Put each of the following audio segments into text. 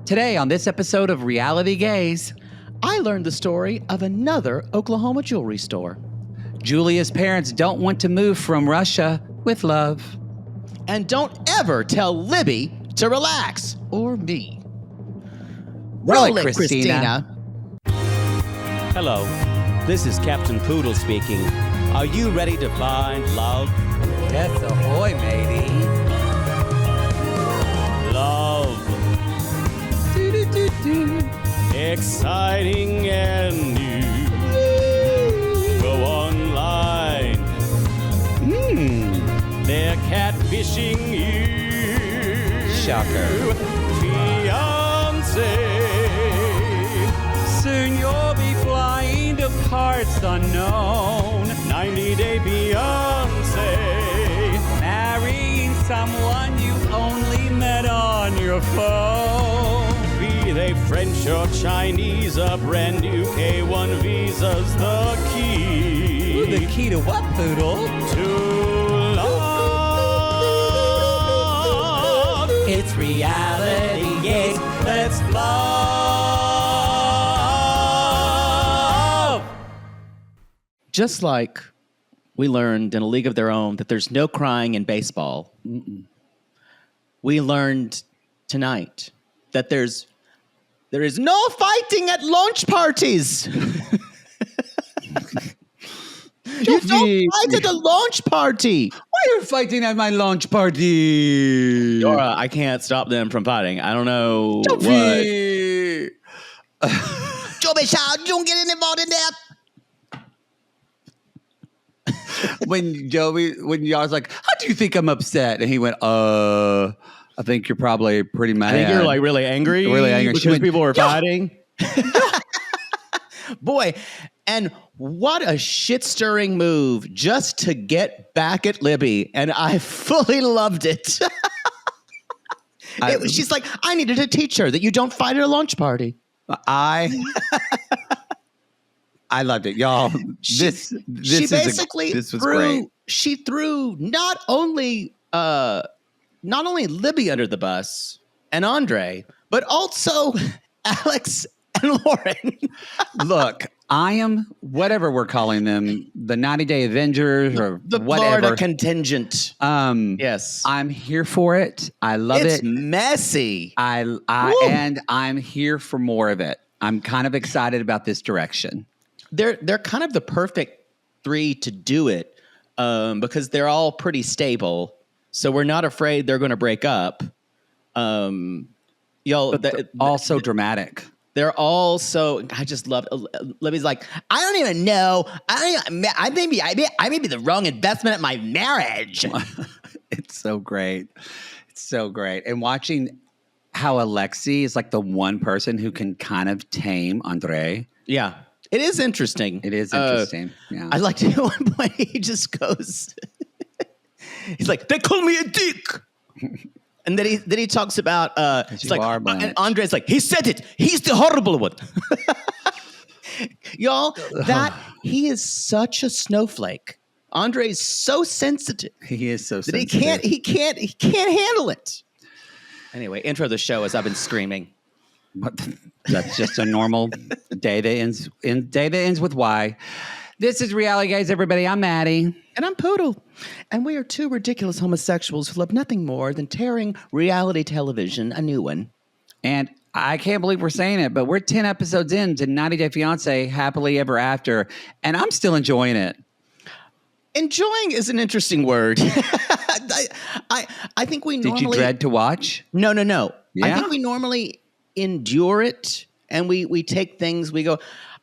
Today on this episode of Reality Gays, I learned the story of another Oklahoma jewelry store. Julia's parents don't want to move from Russia with love. And don't ever tell Libby to relax, or me. Roll it, Christina. Hello, this is Captain Poodle speaking. Are you ready to find love? Yes, ahoy, matey. Love. Exciting and new. Go online. They're catfishing you. Shocker. Fiance. Soon you'll be flying to parts unknown. 90-day Beyonce. Marrying someone you only met on your phone. Be they French or Chinese, a brand new K1 visa's the key. Ooh, the key to what, Poodle? To love. It's reality gays. Let's love. Just like we learned in A League of Their Own that there's no crying in baseball, we learned tonight that there is no fighting at launch parties. You don't fight at a launch party. Why are you fighting at my launch party? Yara, I can't stop them from fighting. I don't know Jovi. Jovi, child, don't get involved in that. when Yara's like, how do you think I'm upset? And he went, I think you're probably pretty mad. I think you're like really angry. Really angry. Because people were fighting. Boy, and what a shit-stirring move just to get back at Libby. And I fully loved it. She's like, I needed to teach her that you don't fight at a launch party. I loved it, y'all. This was great. She threw not only Libby under the bus and Andrei, but also Alex and Loren. Look, I am whatever we're calling them, the 90-Day Avengers or the whatever. Florida Contingent. Yes, I'm here for it. I love it. It's messy. And I'm here for more of it. I'm kind of excited about this direction. They're kind of the perfect three to do it because they're all pretty stable. So we're not afraid they're going to break up. Y'all, But all so dramatic. They're all so. I just love. Libby's like, I don't even know. I may be the wrong investment at my marriage. It's so great. It's so great. And watching how Alexei is like the one person who can kind of tame Andrei. Yeah, it is interesting. It is interesting. Yeah. I liked it at one point. He just goes. He's like, they call me a dick. And then he talks about it's like, and Andrei's like, he said it. He's the horrible one. Y'all, he is such a snowflake. Andrei's so sensitive. He is so sensitive. He can't handle it. Anyway, intro the show as I've been screaming. That's just a normal day that ends with Y. This is Reality Gays, everybody. I'm Mattie. And I'm Poodle. And we are two ridiculous homosexuals who love nothing more than tearing reality television a new one. And I can't believe we're saying it, but we're 10 episodes into 90 Day Fiance, Happily Ever After, and I'm still enjoying it. Enjoying is an interesting word. I think we normally... Did you dread to watch? No. Yeah? I think we normally endure it, and we take things, we go...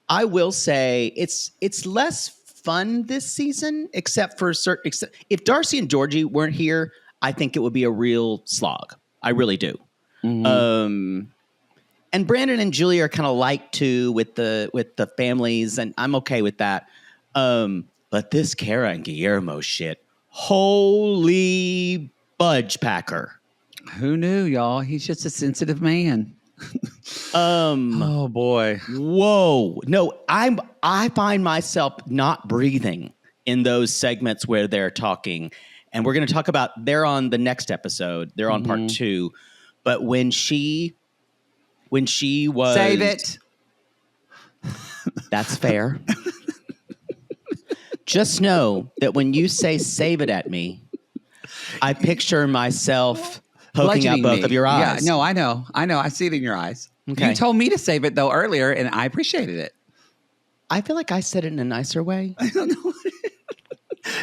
I will say it's less fun this season, except for certain. If Darcey and Georgie weren't here, I think it would be a real slog. I really do. Mm-hmm. And Brandon and Julia are kind of like too with the families, and I'm okay with that. But this Kara and Guillermo shit, holy budge packer! Who knew, y'all? He's just a sensitive man. Oh boy. Whoa. No, I find myself not breathing in those segments where they're talking. And we're going to talk about, they're on the next episode. They're on part 2. But when she when she was... Save it. That's fair. Just know that when you say save it at me, I picture myself poking out Bludgeoning both me. of your eyes. Yeah, no, I know. I see it in your eyes. Okay. You told me to save it, though, earlier, and I appreciated it. I feel like I said it in a nicer way. I don't know.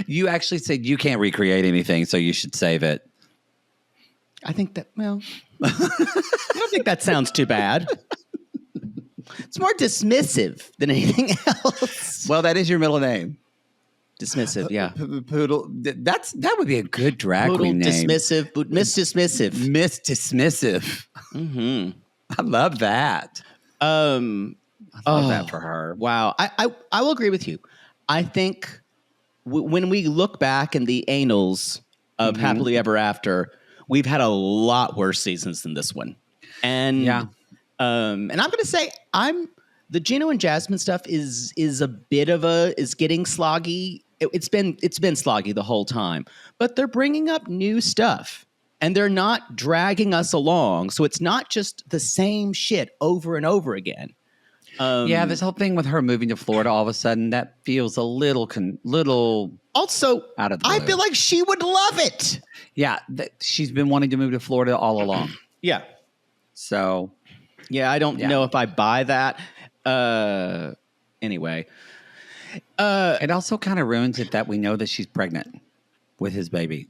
You actually said you can't recreate anything, so you should save it. I think that, well, I don't think that sounds too bad. It's more dismissive than anything else. Well, that is your middle name. Dismissive, yeah. Poodle. That would be a good drag Poodle, queen name. dismissive, Miss Dismissive. Miss Dismissive. Mm-hmm. I love that. I love that for her. Wow. I will agree with you. I think when we look back in the annals of Happily Ever After, we've had a lot worse seasons than this one. And Yeah. And I'm going to say the Gino and Jasmine stuff is getting sloggy. It's been sloggy the whole time, but they're bringing up new stuff and they're not dragging us along. So it's not just the same shit over and over again. Yeah, this whole thing with her moving to Florida all of a sudden, that feels a little also out of the I blue. feel like she would love it. Yeah, she's been wanting to move to Florida all along. Yeah. So, Yeah, I don't know if I buy that. Anyway. it also kind of ruins it that we know that she's pregnant with his baby.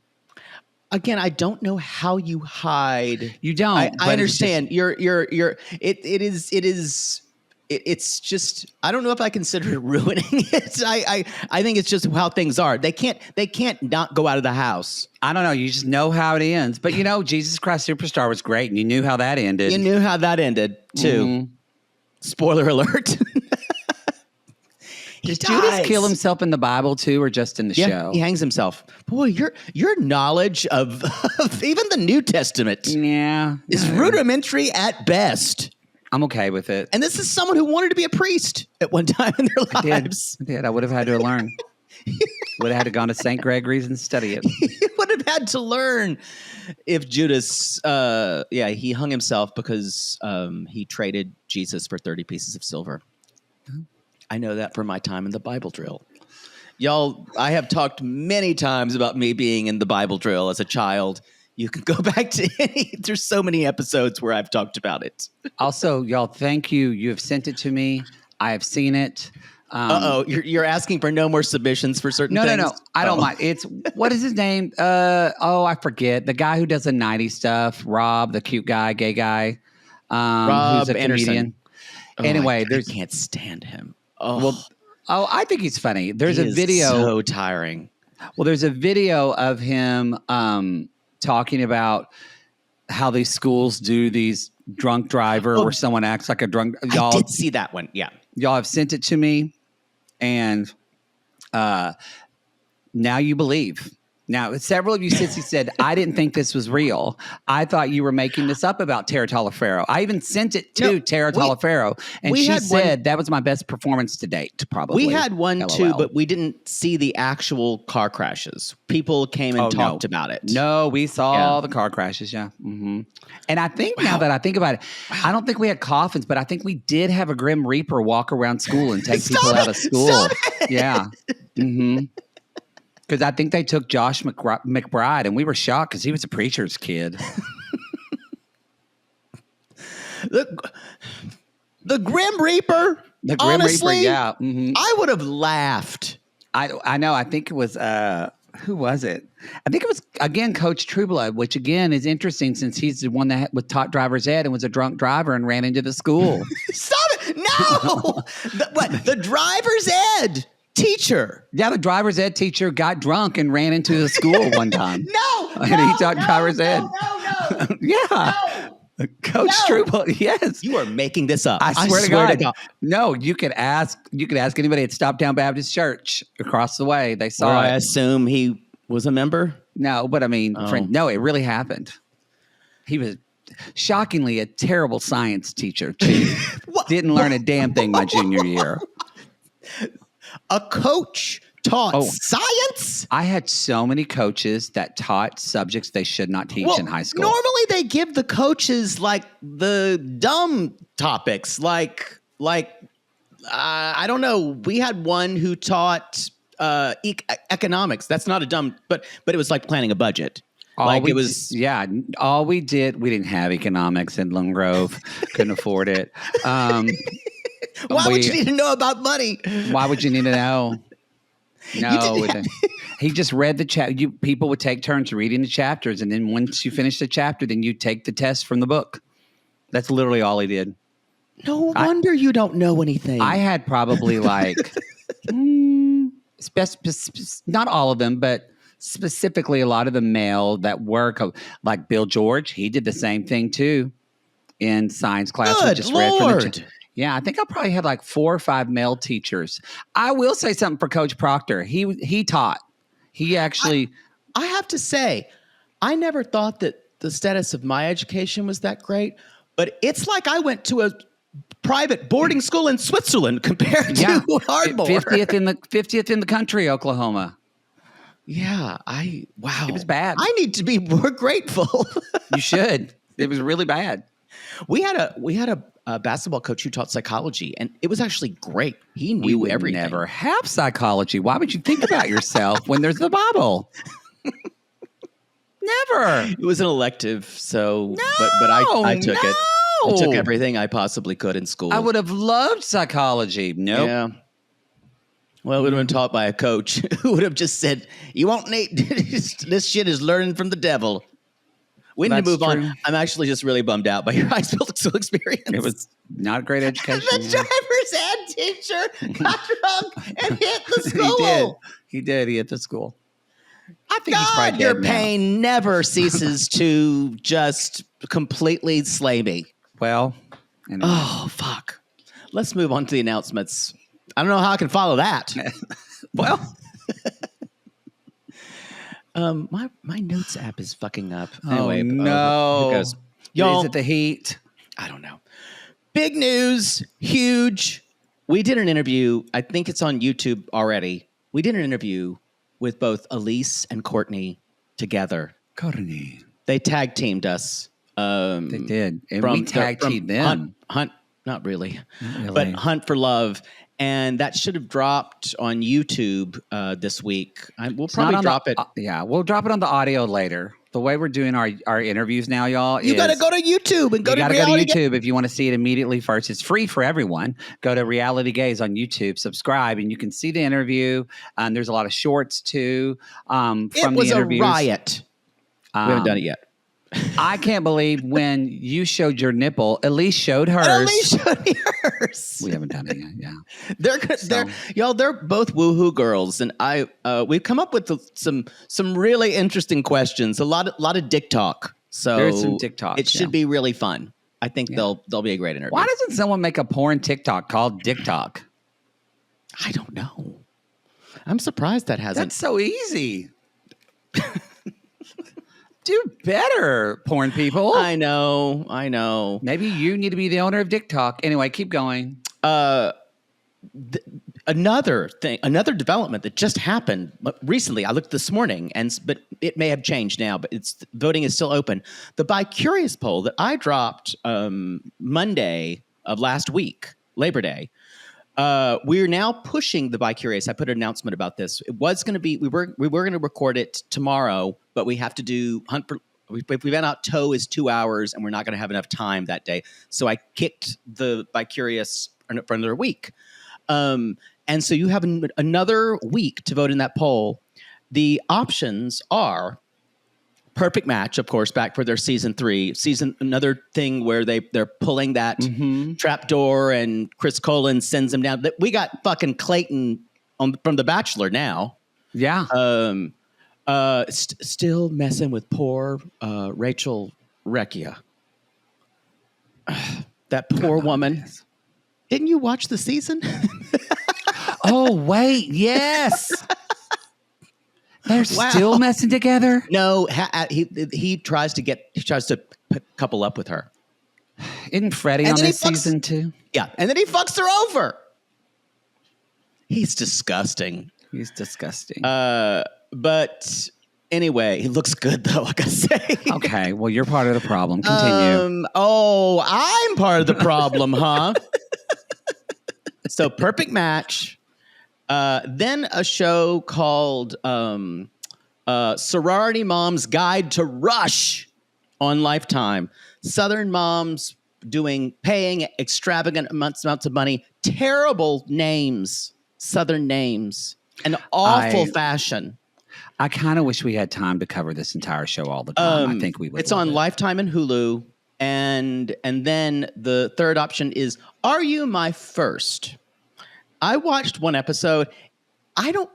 Again, I don't know how you hide. You don't. I but understand. It's just, I don't know if I consider it ruining it. I think it's just how things are. They can't not go out of the house. I don't know. You just know how it ends. But Jesus Christ Superstar was great, and you knew how that ended. You knew how that ended too. Mm-hmm. Spoiler alert. Did Judas kill himself in the Bible too, or just in the show? He hangs himself. Boy, your knowledge of even the New Testament is rudimentary at best. I'm okay with it. And this is someone who wanted to be a priest at one time in their lives. I did. I would have had to learn. Would have had to gone to St. Gregory's and study it. He would have had to learn if Judas, he hung himself because he traded Jesus for 30 pieces of silver. I know that from my time in the Bible drill. Y'all, I have talked many times about me being in the Bible drill as a child. You can go back to there's so many episodes where I've talked about it. Also, y'all, thank you. You have sent it to me. I have seen it. You're asking for no more submissions for certain things? No. I don't mind. It's, what is his name? I forget. The guy who does the 90s stuff. Rob, the cute guy, gay guy. Rob who's a Anderson. comedian. Anyway, I can't stand him. I think he's funny. There's he a is video. So tiring. Well, there's a video of him talking about how these schools do these drunk driver where someone acts like a drunk. Y'all I did see that one. Yeah. Y'all have sent it to me, and now you believe. Now, several of you sissy said, I didn't think this was real. I thought you were making this up about Tara Taliaferro. I even sent it to Tara Taliaferro, and she said that was my best performance to date, probably. We had one, too, but we didn't see the actual car crashes. People came and talked about it. No, we saw the car crashes, Mm-hmm. And I think now that I think about it, I don't think we had coffins, but I think we did have a Grim Reaper walk around school and take people out of school. Stop it. Yeah. Mm-hmm. Because I think they took Josh McBride, and we were shocked because he was a preacher's kid. The Grim Reaper. The Grim honestly, Reaper, yeah. Mm-hmm. I would have laughed. I know. I think it was who was it? I think it was again Coach Trueblood, which again is interesting since he's the one that was taught driver's ed and was a drunk driver and ran into the school. Stop it! No, the driver's ed teacher. Yeah, the driver's ed teacher got drunk and ran into the school one time. He taught driver's ed. No. Yeah. No. Coach Struble, yes. You are making this up. I swear to God. No, you could ask anybody at Stoptown Baptist Church across the way. They saw it. I assume he was a member? No, but I mean, no, it really happened. He was shockingly a terrible science teacher, too. Didn't learn a damn thing my junior year. A coach taught science. I had so many coaches that taught subjects they should not teach in high school. Normally they give the coaches like the dumb topics, like I don't know. We had one who taught economics. That's not a dumb, but it was like planning a budget. All we did, we didn't have economics in Lone Grove. Couldn't afford it. Why would you need to know about money? Why would you need to know? No, he just read the chapter. People would take turns reading the chapters, and then once you finish the chapter, then you take the test from the book. That's literally all he did. No wonder you don't know anything. I had probably like, not all of them, but specifically a lot of the male that work, like Bill George. He did the same thing too in science class. Good Lord. Yeah, I think I probably had like 4 or 5 male teachers. I will say something for Coach Proctor. He taught. He actually. I have to say, I never thought that the status of my education was that great, but it's like I went to a private boarding school in Switzerland compared to Ardmore. 50th in the country, Oklahoma. Yeah, wow. It was bad. I need to be more grateful. You should. It was really bad. We had a basketball coach who taught psychology, and it was actually great. He knew everything. Never have psychology. Why would you think about yourself when there's the Bible? Never. It was an elective, so but I took it. I took everything I possibly could in school. I would have loved psychology. Nope. Yeah. Well, it would have been taught by a coach who would have just said, "You won't need this shit is learning from the devil." We need to move on. I'm actually just really bummed out by your high school experience. It was not a great education. The driver's ed teacher got drunk and hit the school. He did. He hit the school. I think God, he's probably dead your now. pain never ceases to just completely slay me. Well, anyway. Oh, fuck. Let's move on to the announcements. I don't know how I can follow that. Well, my notes app is fucking up. Anyway, no. Here goes. Y'all, is it the heat? I don't know. Big news. Huge. We did an interview. I think it's on YouTube already. We did an interview with both Elise and Courtney together. Courtney. They tag teamed us. They did. And we tag teamed them. Hunt, not really, but Hunt for Love. And that should have dropped on YouTube this week. We'll probably drop it. We'll drop it on the audio later. The way we're doing our interviews now, y'all, you got to go to YouTube and go to YouTube if you want to see it immediately first. It's free for everyone. Go to Reality Gays on YouTube, subscribe, and you can see the interview. There's a lot of shorts too from the interviews. It was a riot. We haven't done it yet. I can't believe when you showed your nipple, Elise showed hers. Elise showed me hers. We haven't done it yet. Yeah, they're both woohoo girls, and we've come up with some really interesting questions. A lot of dick talk. So there's some dick talk. It should be really fun. I think they'll be a great interview. Why doesn't someone make a porn TikTok called Dick Talk? I don't know. I'm surprised that hasn't. That's so easy. Do better, porn people. I know. Maybe you need to be the owner of Dick Talk. Anyway, keep going. Another development that just happened recently. I looked this morning, but it may have changed now. But voting is still open. The Bi Curious poll that I dropped Monday of last week, Labor Day. We're now pushing the Bi Curious. I put an announcement about this. It was going to be we were going to record it tomorrow, but we have to do hunt for. We ran out. Tow is 2 hours, and we're not going to have enough time that day. So I kicked the Bi Curious for another week. And so you have another week to vote in that poll. The options are Perfect Match, of course, back for their season 3. Another thing where they're pulling that trapdoor and Chris Colin sends them down. We got fucking Clayton from The Bachelor now. Yeah. Still messing with poor Rachel Recchia. That poor woman. Didn't you watch the season? Oh, wait. Yes. They're still messing together? No, he tries to couple up with her. Isn't Freddie on this season too? Yeah, and then he fucks her over. He's disgusting. He's disgusting. But anyway, he looks good though, I gotta say. Okay, well, you're part of the problem. Continue. Oh, I'm part of the problem, huh? So perfect match. Then a show called Sorority Mom's Guide to Rush on Lifetime. Southern moms paying extravagant amounts of money, terrible names, Southern names, an awful fashion. I kind of wish we had time to cover this entire show all the time. I think we would. It's on Lifetime and Hulu. And then the third option is Are You My First? I watched one episode.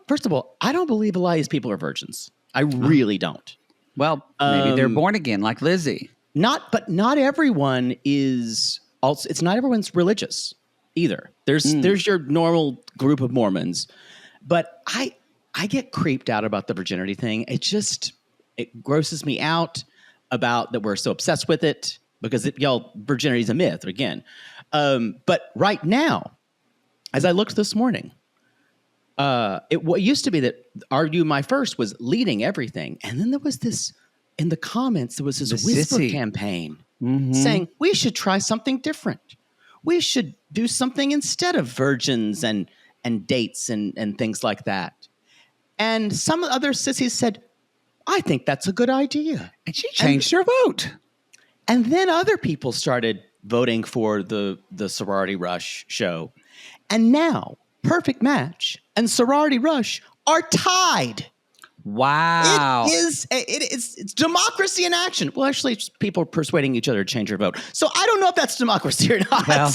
First of all, I don't believe a lot of these people are virgins. I really don't. Well, maybe they're born again, like Lizzie. But not everyone is also. It's not everyone's religious either. There's your normal group of Mormons, but I get creeped out about the virginity thing. It grosses me out about that we're so obsessed with it because virginity is a myth again. But right now, as I looked this morning, what used to be that Are You My First was leading everything, and then there was this. In the comments, there was this whisper campaign saying, we should try something different. We should do something instead of virgins and dates and things like that. And some other sissies said, I think that's a good idea. And she changed her vote. And then other people started voting for the Sorority Rush show. And now, Perfect Match and Sorority Rush are tied. Wow. It's democracy in action. Well, actually, it's people persuading each other to change their vote. So I don't know if that's democracy or not. Well,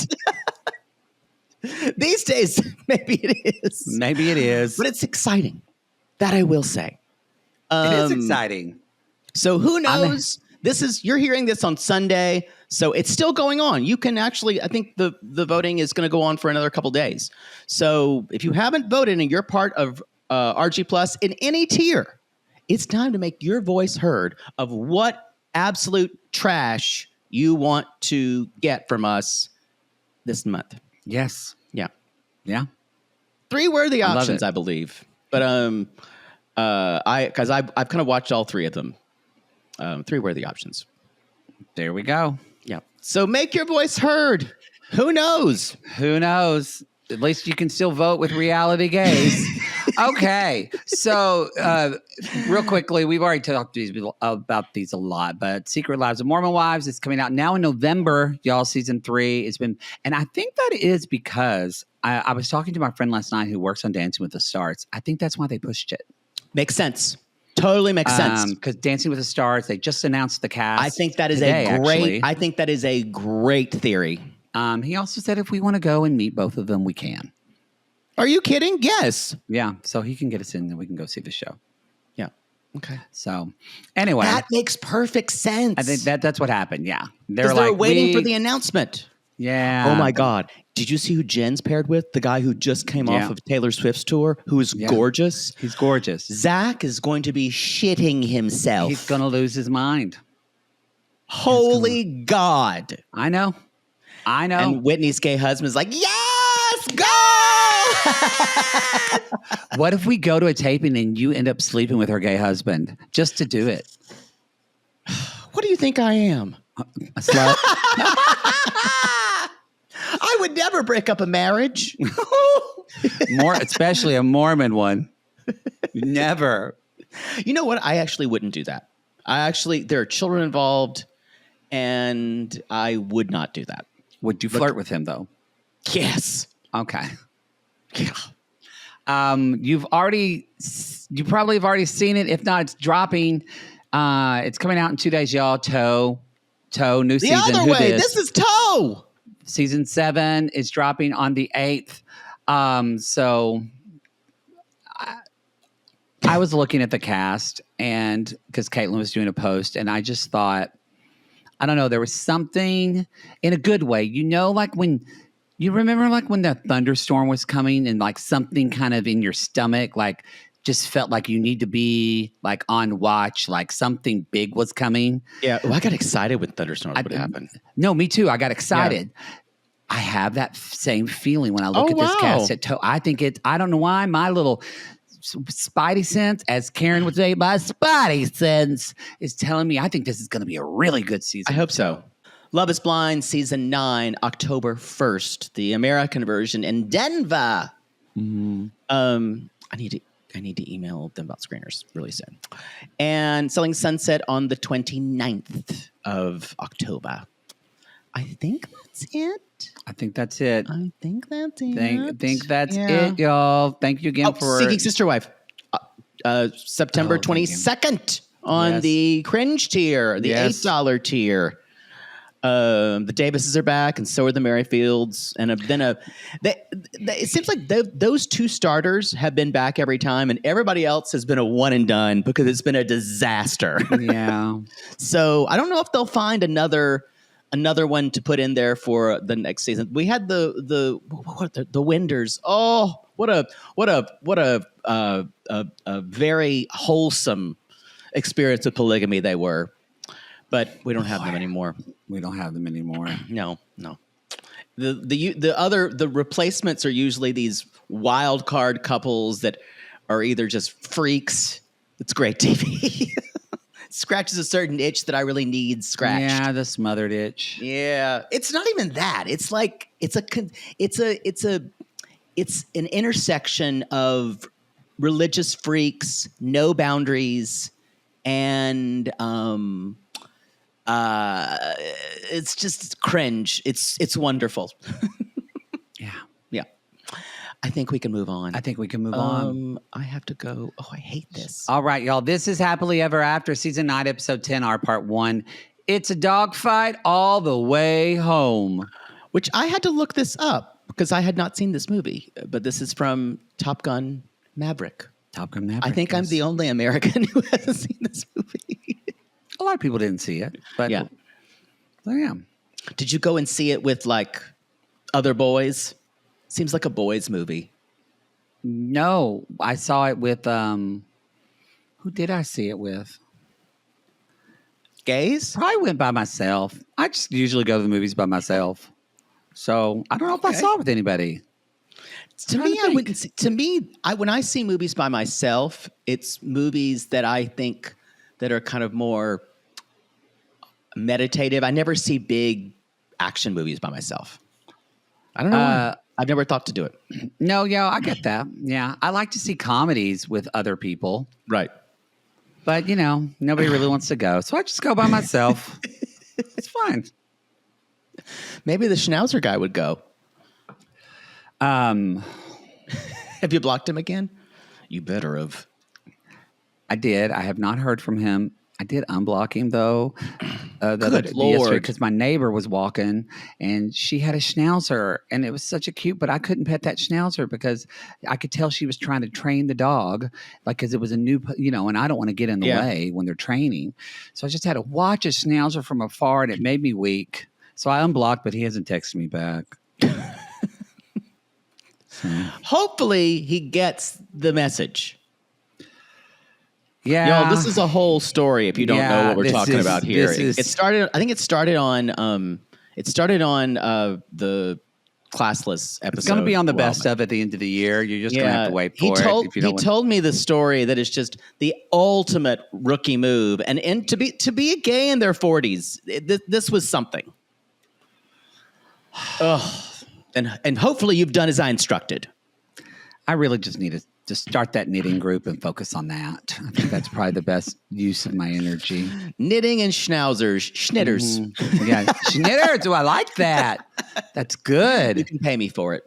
these days, maybe it is. Maybe it is. But it's exciting. That I will say. It is exciting. So who knows? You're hearing this on Sunday, so it's still going on. You can actually, I think the voting is going to go on for another couple days. So if you haven't voted and you're part of RG Plus in any tier, it's time to make your voice heard of what absolute trash you want to get from us this month. Yes. Yeah. 3 worthy options, I believe. But I've kind of watched all 3 of them. 3 worthy options. There we go. Yeah. So make your voice heard. Who knows? At least you can still vote with RealityGays. Okay. So real quickly, we've already talked about these a lot, but Secret Lives of Mormon Wives is coming out now in November, y'all. Season 3. And I think that is because I was talking to my friend last night who works on Dancing with the Stars. I think that's why they pushed it. Makes sense. Totally makes sense. Because Dancing with the Stars, they just announced the cast. I think that is a great theory. He also said if we want to go and meet both of them, we can. Are you kidding? Yes. Yeah. So he can get us in and we can go see the show. Yeah. Okay. So anyway. That makes perfect sense. I think that's what happened. Yeah. They're waiting for the announcement. Yeah. Oh my God. Did you see who Jen's paired with? The guy who just came off of Taylor Swift's tour, who is gorgeous. He's gorgeous. Zach is going to be shitting himself. He's going to lose his mind. Holy God. I know. And Whitney's gay husband's like, yes, go! What if we go to a taping and you end up sleeping with her gay husband just to do it? What do you think I am? A slut? I would never break up a marriage. Especially a Mormon one. Never. You know what? I actually wouldn't do that. There are children involved, and I would not do that. Would you flirt with him, though? Yes. Okay. Yeah. You probably have already seen it. If not, it's dropping. It's coming out in 2 days, y'all. Toe, new season. The other way. This is Toe. Season 7 is dropping on the 8th. So I was looking at the cast, and because Caitlin was doing a post, and I just thought, I don't know, there was something in a good way. Like when you remember, like when the thunderstorm was coming, and like something kind of in your stomach, like just felt like you need to be like on watch, like something big was coming. Yeah, well, I got excited when thunderstorms would happen. No, me too. I got excited. Yeah. I have that same feeling when I look at this cast. I think I don't know why my little spidey sense, as Karen would say, my spidey sense is telling me I think this is going to be a really good season. I hope so. Love is Blind season 9, October 1st, the American version in Denver. I need to email them about screeners really soon. And Selling Sunset on the 29th of October. I think that's it. I think that's it. I think that's it. Think that's it, y'all. Thank you again for Seeking Sister Wife. September 22nd on the cringe tier, the $8 tier. The Davises are back, and so are the Merrifields. And it seems like those two starters have been back every time, and everybody else has been a one and done because it's been a disaster. Yeah. So I don't know if they'll find another one to put in there for the next season. We had the Winders. Oh, what a very wholesome experience of polygamy they were. But we don't have them anymore. We don't have them anymore. No. The replacements are usually these wild card couples that are either just freaks. It's great TV. Scratches a certain itch that I really need scratched. Yeah, the smothered itch. Yeah, it's not even that. It's like it's an intersection of religious freaks, no boundaries, and it's just cringe. It's wonderful. Yeah. I think we can move on. I have to go. Oh, I hate this. All right, y'all. This is Happily Ever After, season 9, episode 10, our part 1. It's a dogfight all the way home. Which I had to look this up because I had not seen this movie. But this is from Top Gun Maverick. Top Gun Maverick. I think I'm the only American who hasn't seen this movie. A lot of people didn't see it, but yeah. So yeah. Did you go and see it with like other boys? Seems like a boys movie. No, I saw it with who did I see it with? Gays? Probably went by myself. I just usually go to the movies by myself. So I don't know if I saw it with anybody. When I see movies by myself, it's movies that I think that are kind of more meditative. I never see big action movies by myself. I don't know why. I've never thought to do it. No, yeah, I get that. Yeah, I like to see comedies with other people. Right. But, nobody really wants to go. So I just go by myself. It's fine. Maybe the Schaunzer Guy would go. Have you blocked him again? You better have. I did. I have not heard from him. I did unblock him, though. Good Lord. Because my neighbor was walking, and she had a Schnauzer, and it was such a cute, but I couldn't pet that Schnauzer because I could tell she was trying to train the dog, because it was a new, and I don't want to get in the way when they're training. So I just had to watch a Schnauzer from afar, and it made me weak. So I unblocked, but he hasn't texted me back. Hopefully he gets the message. Yeah, y'all, this is a whole story. If you don't know what we're talking about here, it started. I think it started on. The classless episode. It's going to be on the best of at the end of the year. You're just going to have to wait for it. He told me the story that is just the ultimate rookie move, and to be a gay in their 40s, this was something. And hopefully you've done as I instructed. I really just need to start that knitting group and focus on that. I think that's probably the best use of my energy. Knitting and schnauzers. Schnitters. Yeah, schnitters. Oh, I like that. That's good. You can pay me for it.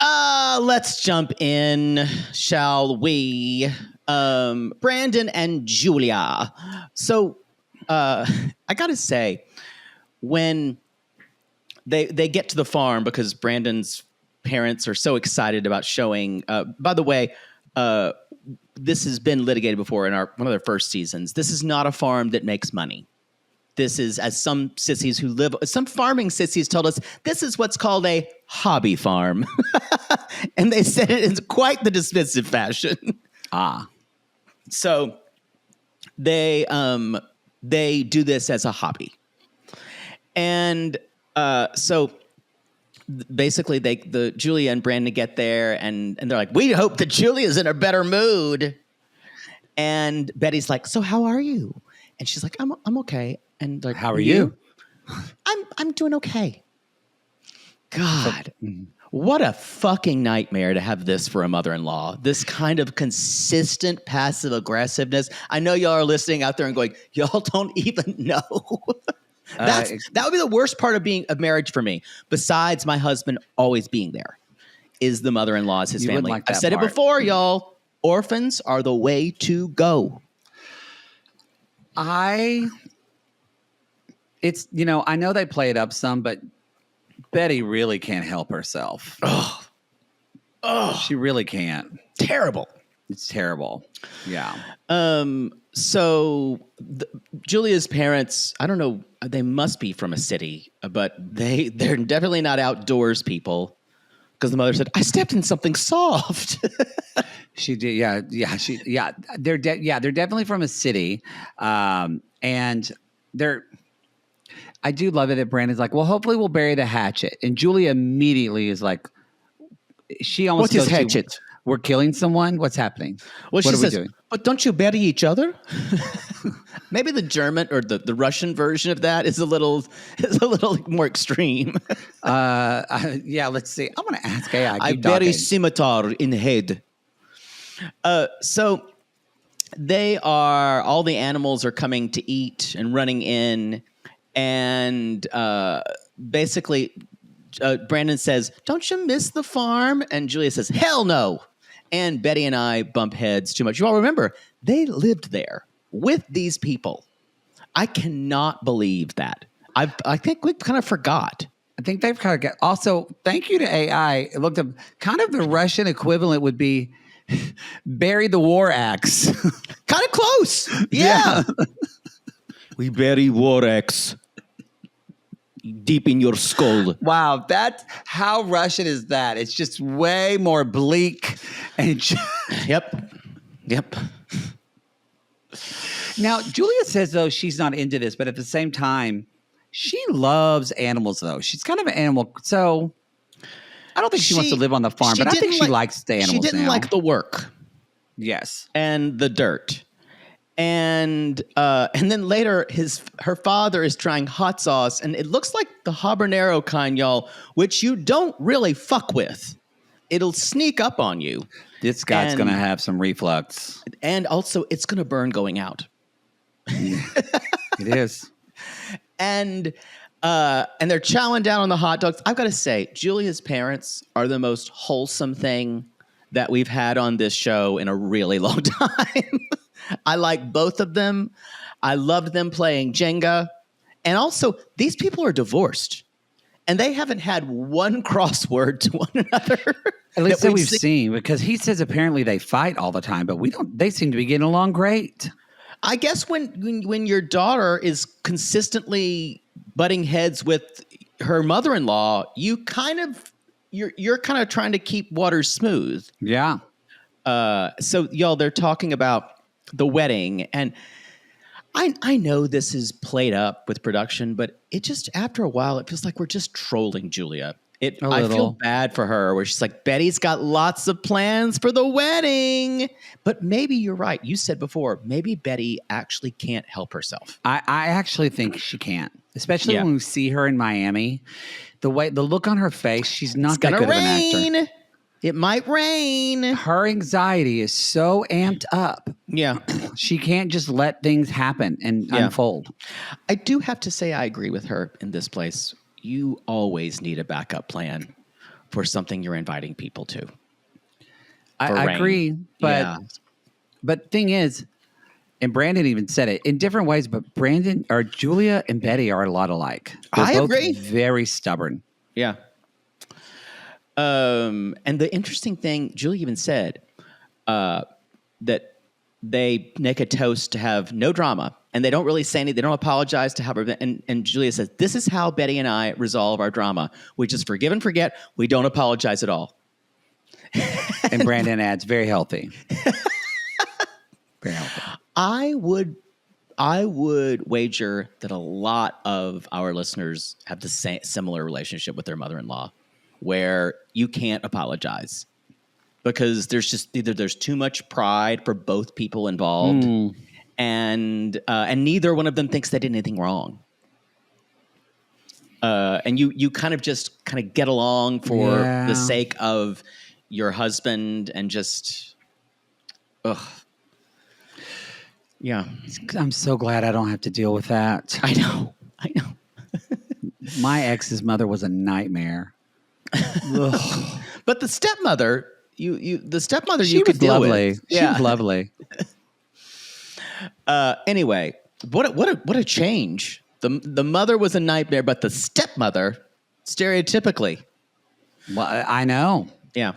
Let's jump in, shall we? Brandon and Julia. So I got to say, when they get to the farm, because Brandon's parents are so excited about showing. By the way, this has been litigated before in one of their first seasons. This is not a farm that makes money. This is, as some farming sissies told us, this is what's called a hobby farm. And they said it in quite the dismissive fashion. So they do this as a hobby. And so basically the Julia and Brandon get there and they're like, we hope that Julia's in a better mood. And Betty's like, so how are you? And she's like, I'm okay. And like, How are you? I'm doing okay. God, what a fucking nightmare to have this for a mother-in-law. This kind of consistent passive aggressiveness. I know y'all are listening out there and going, y'all don't even know. That would be the worst part of marriage for me. Besides my husband always being there, is the mother-in-law, his family. Like I've said it before, y'all. Orphans are the way to go. It's, you know, I know they play it up some, but Betty really can't help herself. Oh, she really can't. Terrible. It's terrible. Yeah. So Julia's parents, I don't know, they must be from a city, but they're definitely not outdoors people. Because the mother said, I stepped in something soft. She did. Yeah. They're definitely from a city. And I do love it that Brandon's like, well, hopefully we'll bury the hatchet. And Julia immediately is like, she almost What's his hatchet? We're killing someone? What's happening? Well, what she are says, we doing? But don't you bury each other? Maybe the German or the Russian version of that is a little more extreme. Yeah, let's see. I'm going to ask AI. I bury scimitar in head. So all the animals are coming to eat and running in. And basically, Brandon says, don't you miss the farm? And Julia says, hell no. And Betty and I bump heads too much. You all remember, they lived there with these people. I cannot believe that. I think we kind of forgot. I think they've kind of got. Also, thank you to AI. It looked up kind of the Russian equivalent would be bury the war axe. Kind of close. Yeah. We bury war axe deep in your skull. Wow, how Russian is that? It's just way more bleak and. Yep. Now, Julia says though she's not into this, but at the same time, she loves animals though. She's kind of an animal, so I don't think she wants to live on the farm, but I think she likes the animals. She didn't like the work. Yes, and the dirt. And then later, her father is trying hot sauce, and it looks like the habanero kind, y'all, which you don't really fuck with. It'll sneak up on you. This guy's going to have some reflux. And also, it's going to burn going out. It is. And they're chowing down on the hot dogs. I've got to say, Julia's parents are the most wholesome thing that we've had on this show in a really long time. I like both of them. I loved them playing Jenga. And also, these people are divorced. And they haven't had one crossword to one another. At least that we've seen. Because he says apparently they fight all the time, but they seem to be getting along great. I guess when your daughter is consistently butting heads with her mother-in-law, you're kind of trying to keep waters smooth. Yeah. So y'all, they're talking about the wedding, and I know this is played up with production, but it just after a while it feels like we're just trolling Julia. I feel bad for her, where she's like, Betty's got lots of plans for the wedding, but maybe you're right. You said before, maybe Betty actually can't help herself. I actually think she can't, especially when we see her in Miami. The look on her face, she's not that good of an actor. It might rain. Her anxiety is so amped up. Yeah. She can't just let things happen and unfold. I do have to say I agree with her in this place. You always need a backup plan for something you're inviting people to. I agree. But thing is, and Brandon even said it in different ways, but Julia and Betty are a lot alike. I agree. Very stubborn. Yeah. And the interesting thing, Julia even said that they make a toast to have no drama, and they don't really say anything. They don't apologize to have. And Julia says, "This is how Betty and I resolve our drama. We just forgive and forget. We don't apologize at all." And Brandon adds, "Very healthy." Very healthy. I would wager that a lot of our listeners have the similar relationship with their mother-in-law. where you can't apologize because there's too much pride for both people involved, and neither one of them thinks they did anything wrong. And you kind of get along for the sake of your husband and just, yeah. I'm so glad I don't have to deal with that. I know. My ex's mother was a nightmare. But the stepmother, you She could was deal lovely. with. She was lovely. Anyway, what a change. The mother was a nightmare, but the stepmother, stereotypically. Well, I know. Yeah.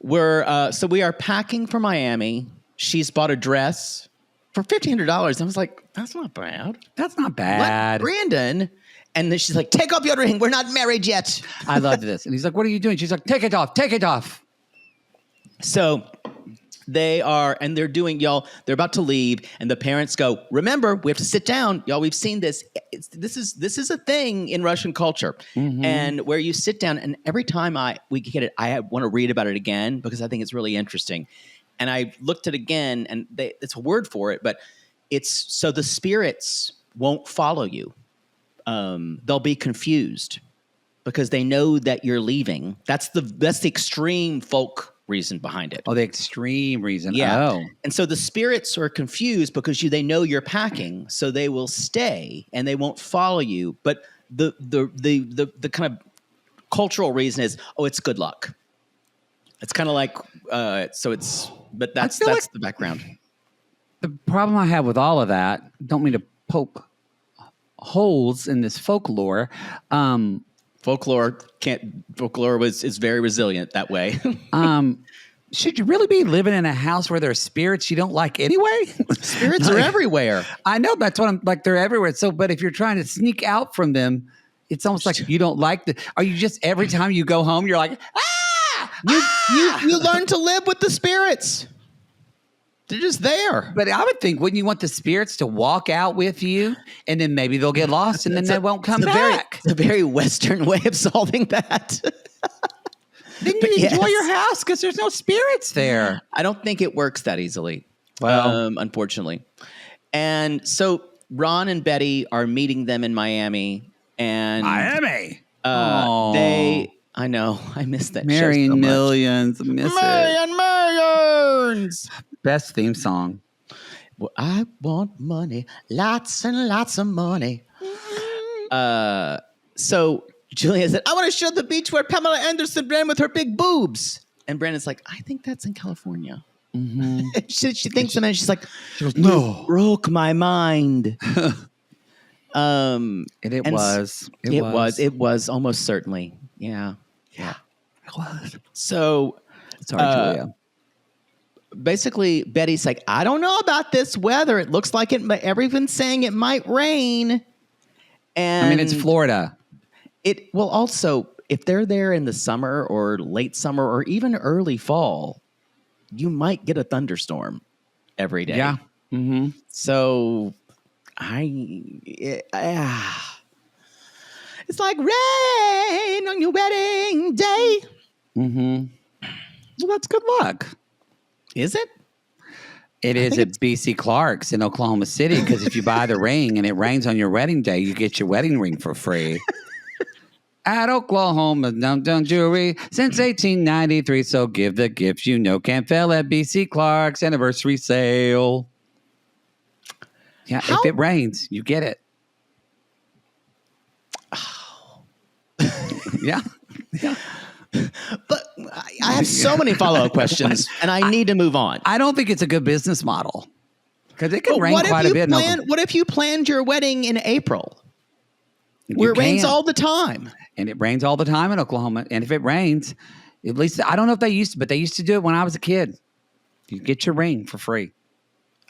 We are packing for Miami. She's bought a dress for $1,500. I was like, that's not bad. That's not bad. Let Brandon. And then she's like, take off your ring. We're not married yet. I loved this. And he's like, what are you doing? She's like, take it off. Take it off. So they're doing, y'all, they're about to leave. And the parents go, remember, we have to sit down. Y'all, we've seen this. This is a thing in Russian culture. Mm-hmm. And where you sit down. And every time we get it, I want to read about it again because I think it's really interesting. And I looked at it again, and it's a word for it, but it's so the spirits won't follow you. They'll be confused because they know that you're leaving. That's the extreme folk reason behind it. Oh, the extreme reason. Yeah. Oh. And so the spirits are confused because they know you're packing, so they will stay and they won't follow you. But the kind of cultural reason is, it's good luck. It's kind of like but that's like the background. The problem I have with all of that, don't mean to poke holes in this folklore. Folklore is very resilient that way. Should you really be living in a house where there are spirits you don't like anyway? Spirits are everywhere. I know, that's what I'm like. They're everywhere. So, but if you're trying to sneak out from them, it's almost like you don't like are you just every time you go home, you're like, You learn to live with the spirits. They're just there. But I would think, wouldn't you want the spirits to walk out with you, and then maybe they'll get lost, and then they won't come back? It's a very Western way of solving that. Then you enjoy your house because there's no spirits there. I don't think it works that easily. Well, unfortunately. And so Ron and Betty are meeting them in Miami, and Miami. I know. I missed that Marrying show so Millions. much. Millions. Best theme song. Well, I want money. Lots and lots of money. So Julia said, I want to show the beach where Pamela Anderson ran with her big boobs. And Brandon's like, I think that's in California. Mm-hmm. she thinks a minute. She's like, she goes, no. Broke my mind. It was almost certainly. Yeah. It was. So, sorry, Julia. Basically, Betty's like, I don't know about this weather. It looks like everyone's saying it might rain. And I mean, it's Florida. It will also, if they're there in the summer or late summer or even early fall, you might get a thunderstorm every day. Yeah. Mm-hmm. So, it's like rain on your wedding day. Mm-hmm. Well, that's good luck. Is it? It is at BC Clark's in Oklahoma City because if you buy the ring and it rains on your wedding day, you get your wedding ring for free. At Oklahoma, done jewelry since 1893. So give the gifts you know can't fail at BC Clark's anniversary sale. Yeah, if it rains, you get it. Oh. Yeah. But I have so many follow-up questions, and I need to move on. I don't think it's a good business model because it can rain quite a bit. What if you planned your wedding in April, where it rains all the time? And it rains all the time in Oklahoma. And if it rains, at least I don't know if they used to, but they used to do it when I was a kid. You get your ring for free.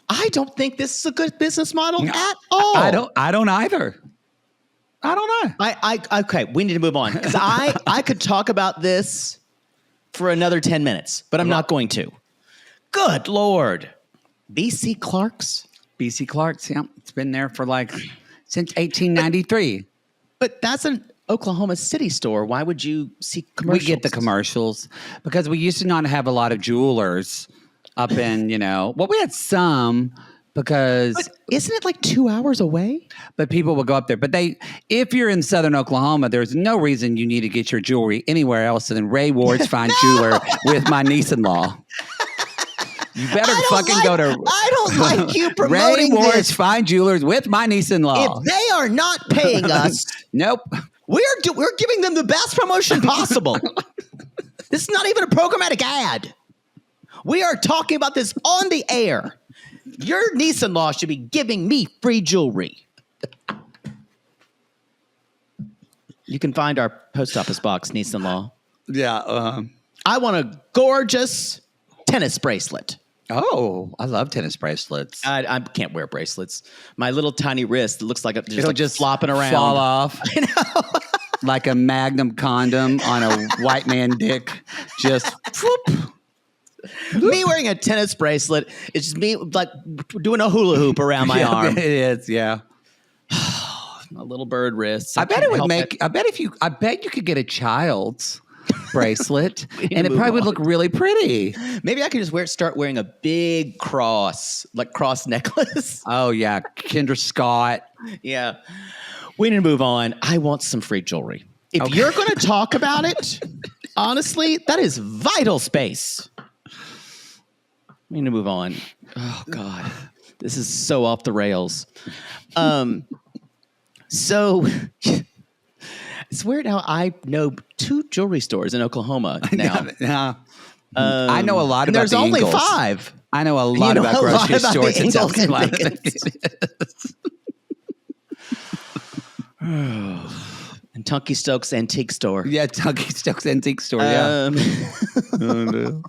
I don't think this is a good business model at all. I don't either. I don't know. Okay, we need to move on because I could talk about this for another 10 minutes, but I'm not going to. Good Lord. BC Clark's? BC Clark's, yeah. It's been there for since 1893. But that's Oklahoma City store. Why would you see We commercials? get the commercials because we used to not have a lot of jewelers up in, well, we had some because, But isn't it like 2 hours away? but people would go up there. But if you're in Southern Oklahoma, there's no reason you need to get your jewelry anywhere else than Ray Ward's Fine Jeweler with my niece-in-law. You better go to I don't like you Ray promoting Ward's this. Fine Jewelers with my niece-in-law. If they are not paying us, Nope. we're giving them the best promotion possible. This is not even a programmatic ad. We are talking about this on the air. Your niece-in-law should be giving me free jewelry. You can find our post office box, niece-in-law. Yeah. I want a gorgeous tennis bracelet. Oh, I love tennis bracelets. I can't wear bracelets. My little tiny wrist looks like it's It'll like just flopping around. fall off. Like a Magnum condom on a white man dick. Just whoop. Me wearing a tennis bracelet, it's just me like doing a hula hoop around my arm. It is, yeah. My little bird wrists. I bet it would make. I bet you could get a child's bracelet, and it probably would look really pretty. Maybe I could just start wearing a big cross necklace. Oh yeah, Kendra Scott. Yeah. We need to move on. I want some free jewelry. If you're going to talk about it, honestly, that is vital space. We need to move on. Oh God, this is so off the rails. So it's weird how I know 2 jewelry stores in Oklahoma now. Yeah. I know a lot about There's the only Ingles. 5. I know a lot know about a lot grocery about stores the in South Ingles and Carolina. And Tunky Stokes Antique Store. Yeah, Tunky Stokes Antique Store. Yeah. Oh, no.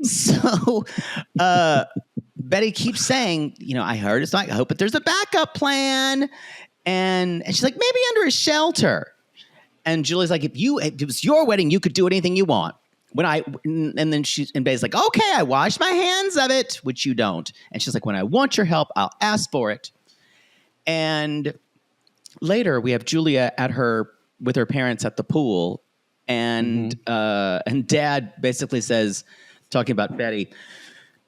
So Betty keeps saying, I heard it's not, I hope, but there's a backup plan. And she's like, maybe under a shelter. And Julie's like, if it was your wedding, you could do anything you want. And then Betty's like, okay, I wash my hands of it, which you don't. And she's like, when I want your help, I'll ask for it. And later we have Julia with her parents at the pool. And Dad basically says, talking about Betty,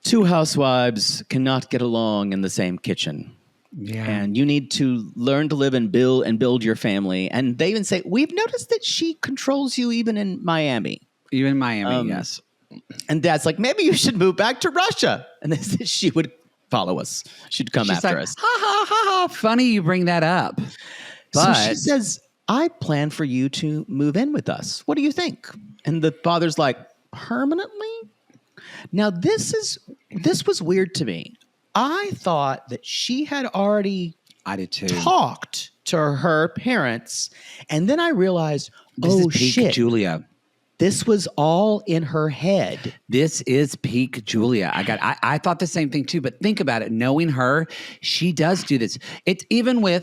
2 housewives cannot get along in the same kitchen. Yeah. And you need to learn to live and build your family. And they even say, we've noticed that she controls you even in Miami. Even in Miami, yes. And Dad's like, maybe you should move back to Russia. And they said she would follow us. She'd come after us. Ha, ha, ha, ha. Funny you bring that up. But So she says, I plan for you to move in with us. What do you think? And the father's like, permanently? Now, this was weird to me. I thought that she had already I did too. talked to her parents, and then I realized, This is peak shit, Julia. this was all in her head. This is peak Julia. I thought the same thing too, but think about it. Knowing her, she does do this. It's even when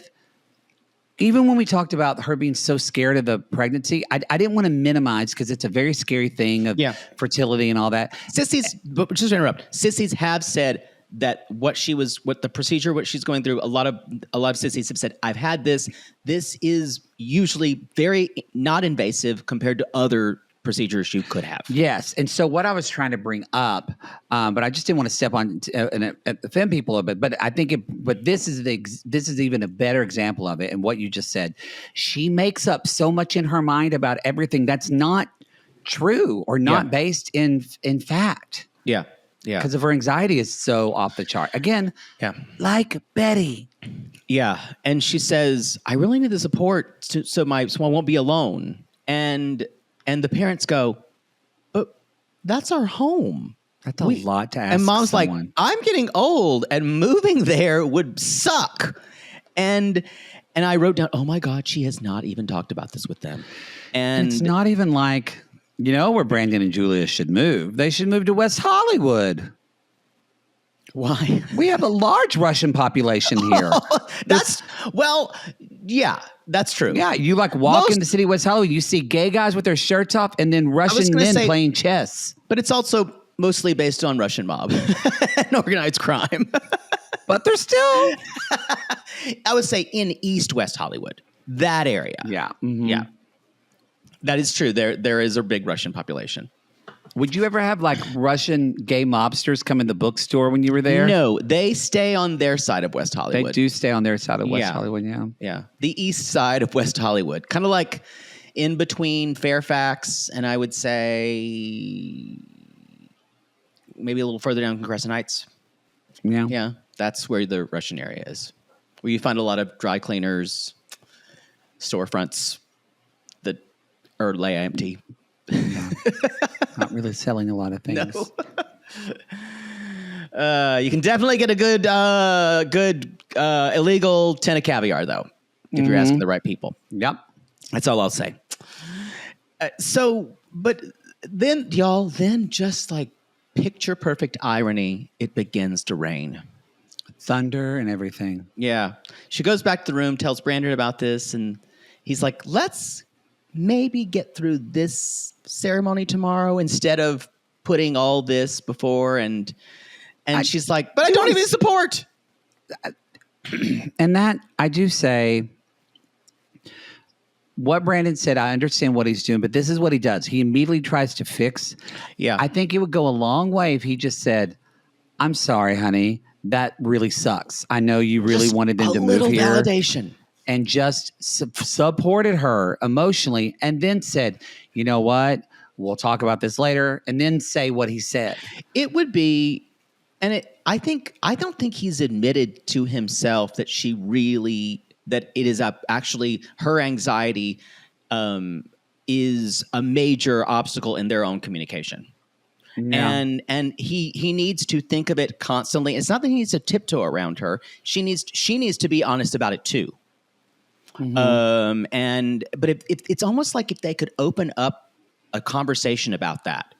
we talked about her being so scared of the pregnancy, I didn't want to minimize because it's a very scary thing of fertility and all that. Sissies, but just to interrupt, sissies have said that what she's going through, a lot of sissies have said, I've had this. This is usually very not invasive compared to other procedures you could have. Yes. And so what I was trying to bring up, but I just didn't want to step on and offend people a bit, but I think this is even a better example of it. And what you just said, she makes up so much in her mind about everything that's not true or not based in fact. Yeah. Yeah. Because of her anxiety is so off the chart. Again, like Betty. Yeah. And she says, I really need the support so I won't be alone. And the parents go, but that's our home. That's a lot to ask. And Mom's someone. like, I'm getting old and moving there would suck. And I wrote down, oh my God, she has not even talked about this with them. And it's not even like, where Brandon and Julia should move. They should move to West Hollywood. Why? We have a large Russian population here. That's true. Yeah, you walk in the city of West Hollywood, you see gay guys with their shirts off and then Russian men playing chess. But it's also mostly based on Russian mob and organized crime. But they're still... I would say in East West Hollywood. That area. Yeah. Yeah. That is true. There is a big Russian population. Would you ever have like Russian gay mobsters come in the bookstore when you were there? No, they stay on their side of West They Hollywood. do stay on their side of West Yeah. Hollywood, yeah. Yeah. The east side of West Hollywood. Kind of like in between Fairfax and I would say maybe a little further down Crescent Heights. Yeah. Yeah. That's where the Russian area is. Where you find a lot of dry cleaners, storefronts that are lay empty. Not really selling a lot of things. No. You can definitely get a good illegal tin of caviar, though, if you're asking the right people. Yep. That's all I'll say. But then, y'all, just like picture perfect irony, it begins to rain. Thunder and everything. Yeah. She goes back to the room, tells Brandon about this, and he's like, let's maybe get through this ceremony tomorrow instead of putting all this before. And she's like, but I don't even support. And that, I do say, what Brandon said, I understand what he's doing, but this is what he does. He immediately tries to fix. Yeah. I think it would go a long way if he just said, I'm sorry, honey. That really sucks. I know you really Just wanted them to a move little here. validation. And just supported her emotionally and then said, you know what? We'll talk about this later. And then say what he said. It would be, and I don't think he's admitted to himself that that it is actually her anxiety is a major obstacle in their own communication. Yeah. And he needs to think of it constantly. It's not that he needs to tiptoe around her. She needs to be honest about it too. But if it's almost like if they could open up a conversation about that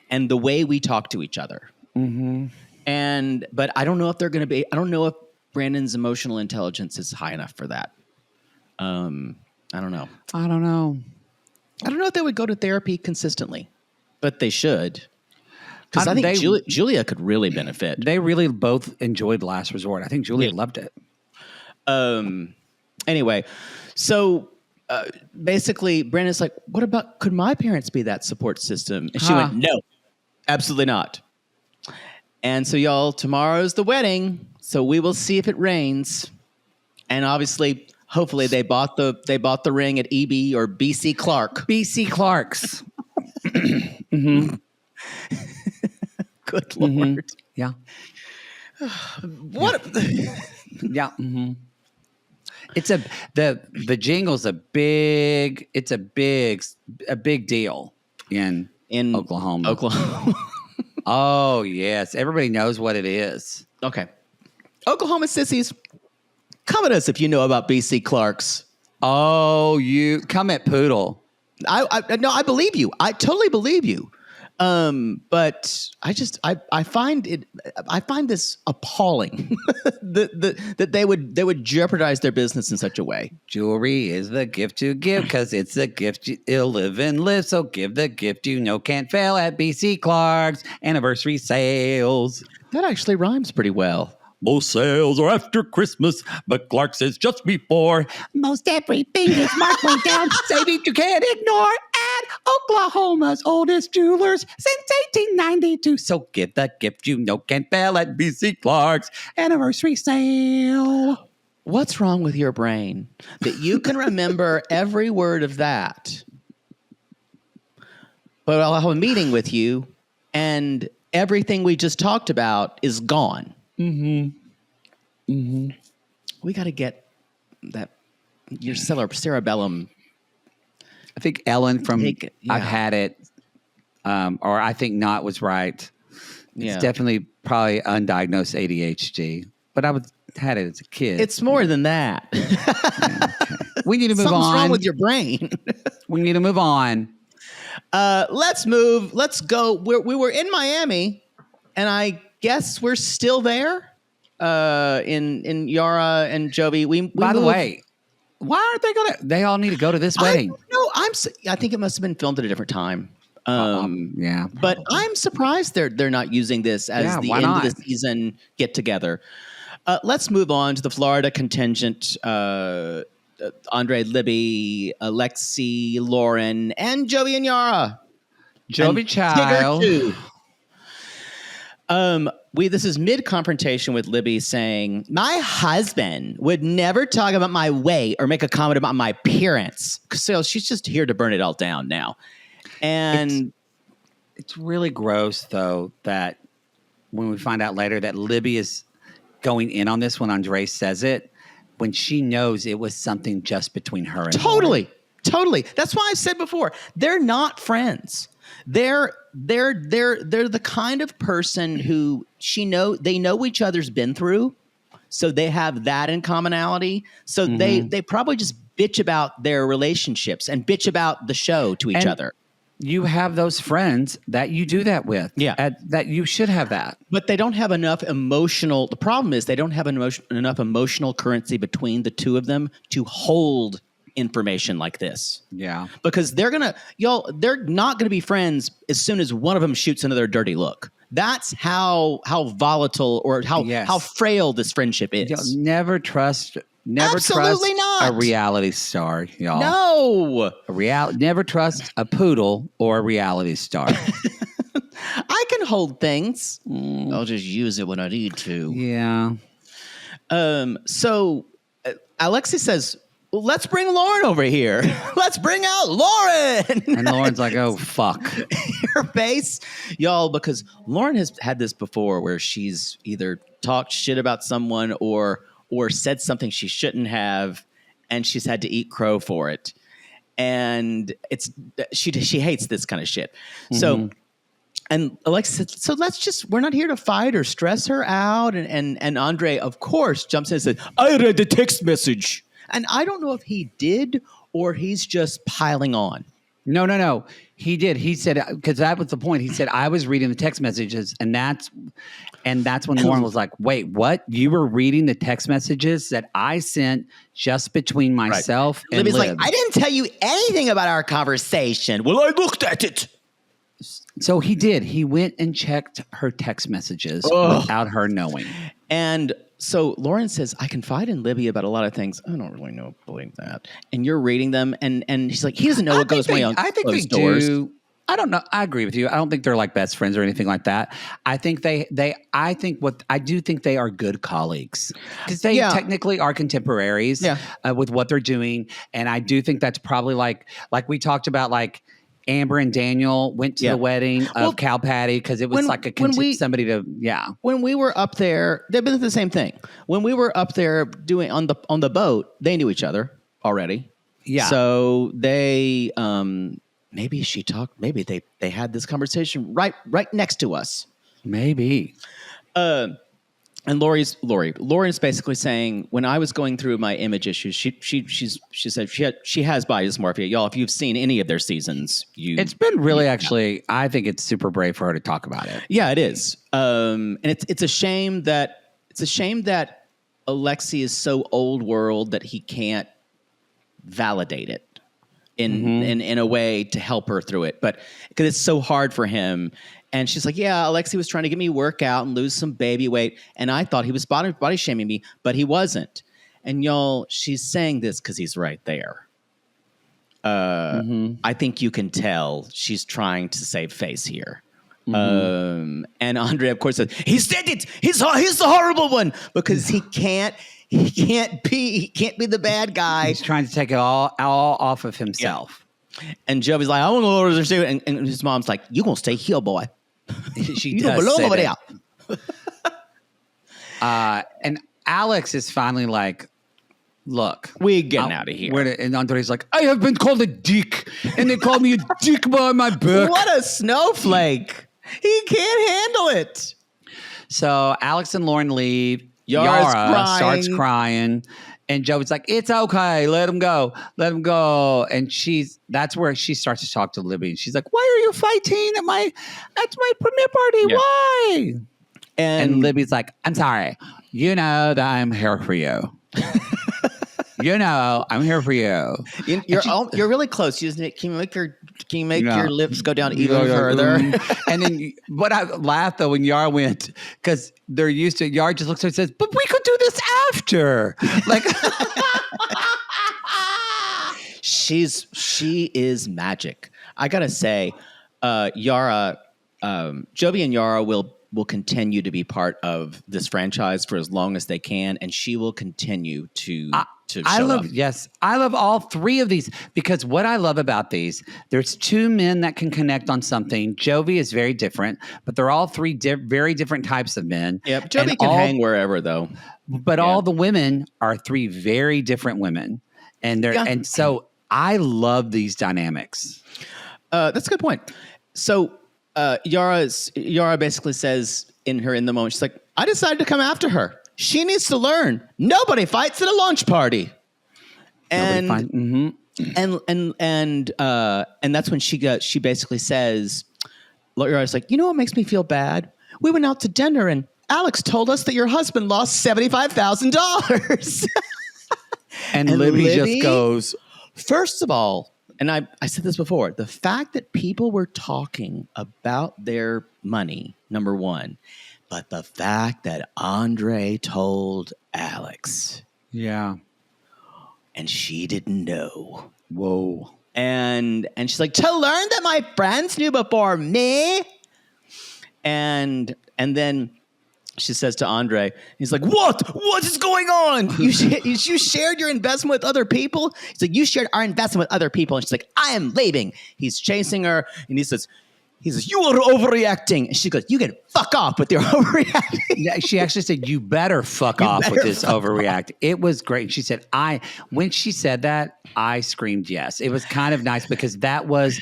and the way we talk to each other. But I don't know if I don't know if Brandon's emotional intelligence is high enough for that. I don't know. I don't know. I don't know if they would go to therapy consistently, but they should. Because I think Julia could really benefit. They really both enjoyed Last Resort. I think Julia loved it. Anyway, so basically, Brandon's like, what about, could my parents be that support system? And she went, no, absolutely not. And so, y'all, tomorrow's the wedding, so we will see if it rains. And obviously, hopefully, they bought the ring at EB or BC Clark. BC Clark's. Good Lord. Yeah. What? Yeah. It's the jingle's a big deal in Oklahoma. Oh yes, everybody knows what it is. Okay, Oklahoma sissies, come at us if you know about BC Clark's. Oh, you come at Poodle. I believe you. I totally believe you. But I find this appalling that they would jeopardize their business in such a way. Jewelry is the gift to give because it's the gift you'll live and live. So give the gift you know can't fail at BC Clark's anniversary sales. That actually rhymes pretty well. Most sales are after Christmas, but Clark's is just before. Most everything is marked way down. Savings you can't ignore at Oklahoma's oldest jewelers since 1892. So give the gift you know can't fail at BC Clark's anniversary sale. What's wrong with your brain that you can remember every word of that? But I'll have a meeting with you, and everything we just talked about is gone. We got to get that your cerebellum. I think Ellen from I've Had It, or I think Not was right. It's definitely probably undiagnosed ADHD, but I had it as a kid. It's more than that. Okay. We need to move on. Something's wrong with your brain. We need to move on. Let's move. Let's go. We were in Miami, and I guess we're still there. In Yara and Jovi. By the way, why aren't they going to? They all need to go to this wedding. I think it must have been filmed at a different time. Yeah, but I'm surprised they're not using this as the end of the season get together. Let's move on to the Florida contingent Andrei, Libby, Alexei, Loren, and Jovi and Yara. Jovi And child. Tigger too. This is mid-confrontation with Libby saying, my husband would never talk about my weight or make a comment about my appearance. So she's just here to burn it all down now. And it's really gross, though, that when we find out later that Libby is going in on this when Andrei says it, when she knows it was something just between her and Totally. That's why I said before, they're not friends. They're the kind of person who they know each other's been through, so they have that in commonality. So they probably just bitch about their relationships and bitch about the show to each other. You have those friends that you do that with. Yeah. That you should have that. But they don't have enough emotional. The problem is they don't have enough emotional currency between the two of them to hold information like this. Yeah. Because they're not gonna be friends as soon as one of them shoots another dirty look. That's how volatile or how frail this friendship is. Never trust Absolutely not. a reality star, y'all. No. Never trust a poodle or a reality star. I can hold things. I'll just use it when I need to. Yeah. So Alexei says, well, let's bring Loren over here. Let's bring out Loren. And Lauren's like, oh, fuck. Her face. Y'all, because Loren has had this before where she's either talked shit about someone or said something she shouldn't have, and she's had to eat crow for it. And she hates this kind of shit. Mm-hmm. So, and Alexei said, so we're not here to fight or stress her out. And Andrei, of course, jumps in and says, I read the text message. And I don't know if he did or he's just piling on. No. He did. He said, because that was the point. He said, I was reading the text messages, and that's when Loren was like, wait, what? You were reading the text messages that I sent just between myself and Libby's Lib. like, I didn't tell you anything about our conversation. Well, I looked at it. So he did. He went and checked her text messages without her knowing. And so Loren says, I confide in Libby about a lot of things. I don't really believe that. And you're reading them, and he's like, he doesn't know what goes on. I think they doors. do. I don't know. I agree with you. I don't think they're like best friends or anything like that. I think I do think they are good colleagues because they technically are contemporaries with what they're doing. And I do think that's probably like we talked about, like Amber and Daniel went to the wedding of Cal Patty because it was somebody to When we were up there, they've been the same thing. When we were up there doing on the boat, they knew each other already. Yeah. So they maybe they had this conversation right next to us. Maybe. And Loren's basically saying, when I was going through my image issues, she said she has body dysmorphia. Y'all, if you've seen any of their seasons, it's been really actually. I think it's super brave for her to talk about it. Yeah, it is. And it's a shame that Alexei is so old world that he can't validate it in a way to help her through it, but because it's so hard for him. And she's like, yeah, Alexei was trying to get me workout and lose some baby weight. And I thought he was body shaming me, but he wasn't. And y'all, she's saying this because he's right there. I think you can tell she's trying to save face here. And Andrei, of course, says, he said it. He's the horrible one because he can't be the bad guy. He's trying to take it all off of himself. Yeah. And Jovi's like, I want to go over there. And his mom's like, you going to stay here, boy. She does say over there. And Alex is finally like, look, we're getting out of here. And Andrei's like, I have been called a dick, and they call me a dick behind my back. What a snowflake. He can't handle it. So Alex and Loren leave. Yara starts crying. And Joey's like, it's okay. Let him go. And that's where she starts to talk to Libby. And she's like, why are you fighting at my premiere party? Yeah. Why? And Libby's like, I'm sorry. You know that I'm here for you. I'm here for you. You're really close. Can you make your lips go down even further? And then what I laughed though when Yara went, because they're used to, Yara just looks at her and says, but we could do this after. Like She is magic. I gotta say, Yara, Jovi and Yara will continue to be part of this franchise for as long as they can, and she will continue to show up. Yes, I love all three of these because what I love about these, there's two men that can connect on something. Jovi is very different, but they're all three very different types of men. Yep, Jovi can hang wherever though. But all the women are three very different women, and and so I love these dynamics. That's a good point. So Yara basically says in the moment, she's like, I decided to come after her. She needs to learn. Nobody fights at a launch party. And and that's when she basically says, Yara's like, you know what makes me feel bad? We went out to dinner and Alex told us that your husband lost $75,000. and Libby just goes, first of all, and I said this before, the fact that people were talking about their money, number one, but the fact that Andrei told Alex. Yeah. And she didn't know. Whoa. And she's like, to learn that my friends knew before me. And then she says to Andrei, he's like, what is going on? You shared your investment with other people? He's like, you shared our investment with other people. And she's like, I am leaving. He's chasing her. And he says, you are overreacting. And she goes, you can fuck off with your overreacting. Yeah, she actually said, you better fuck off with this overreact. It was great. She said, when she said that, I screamed yes. It was kind of nice because that was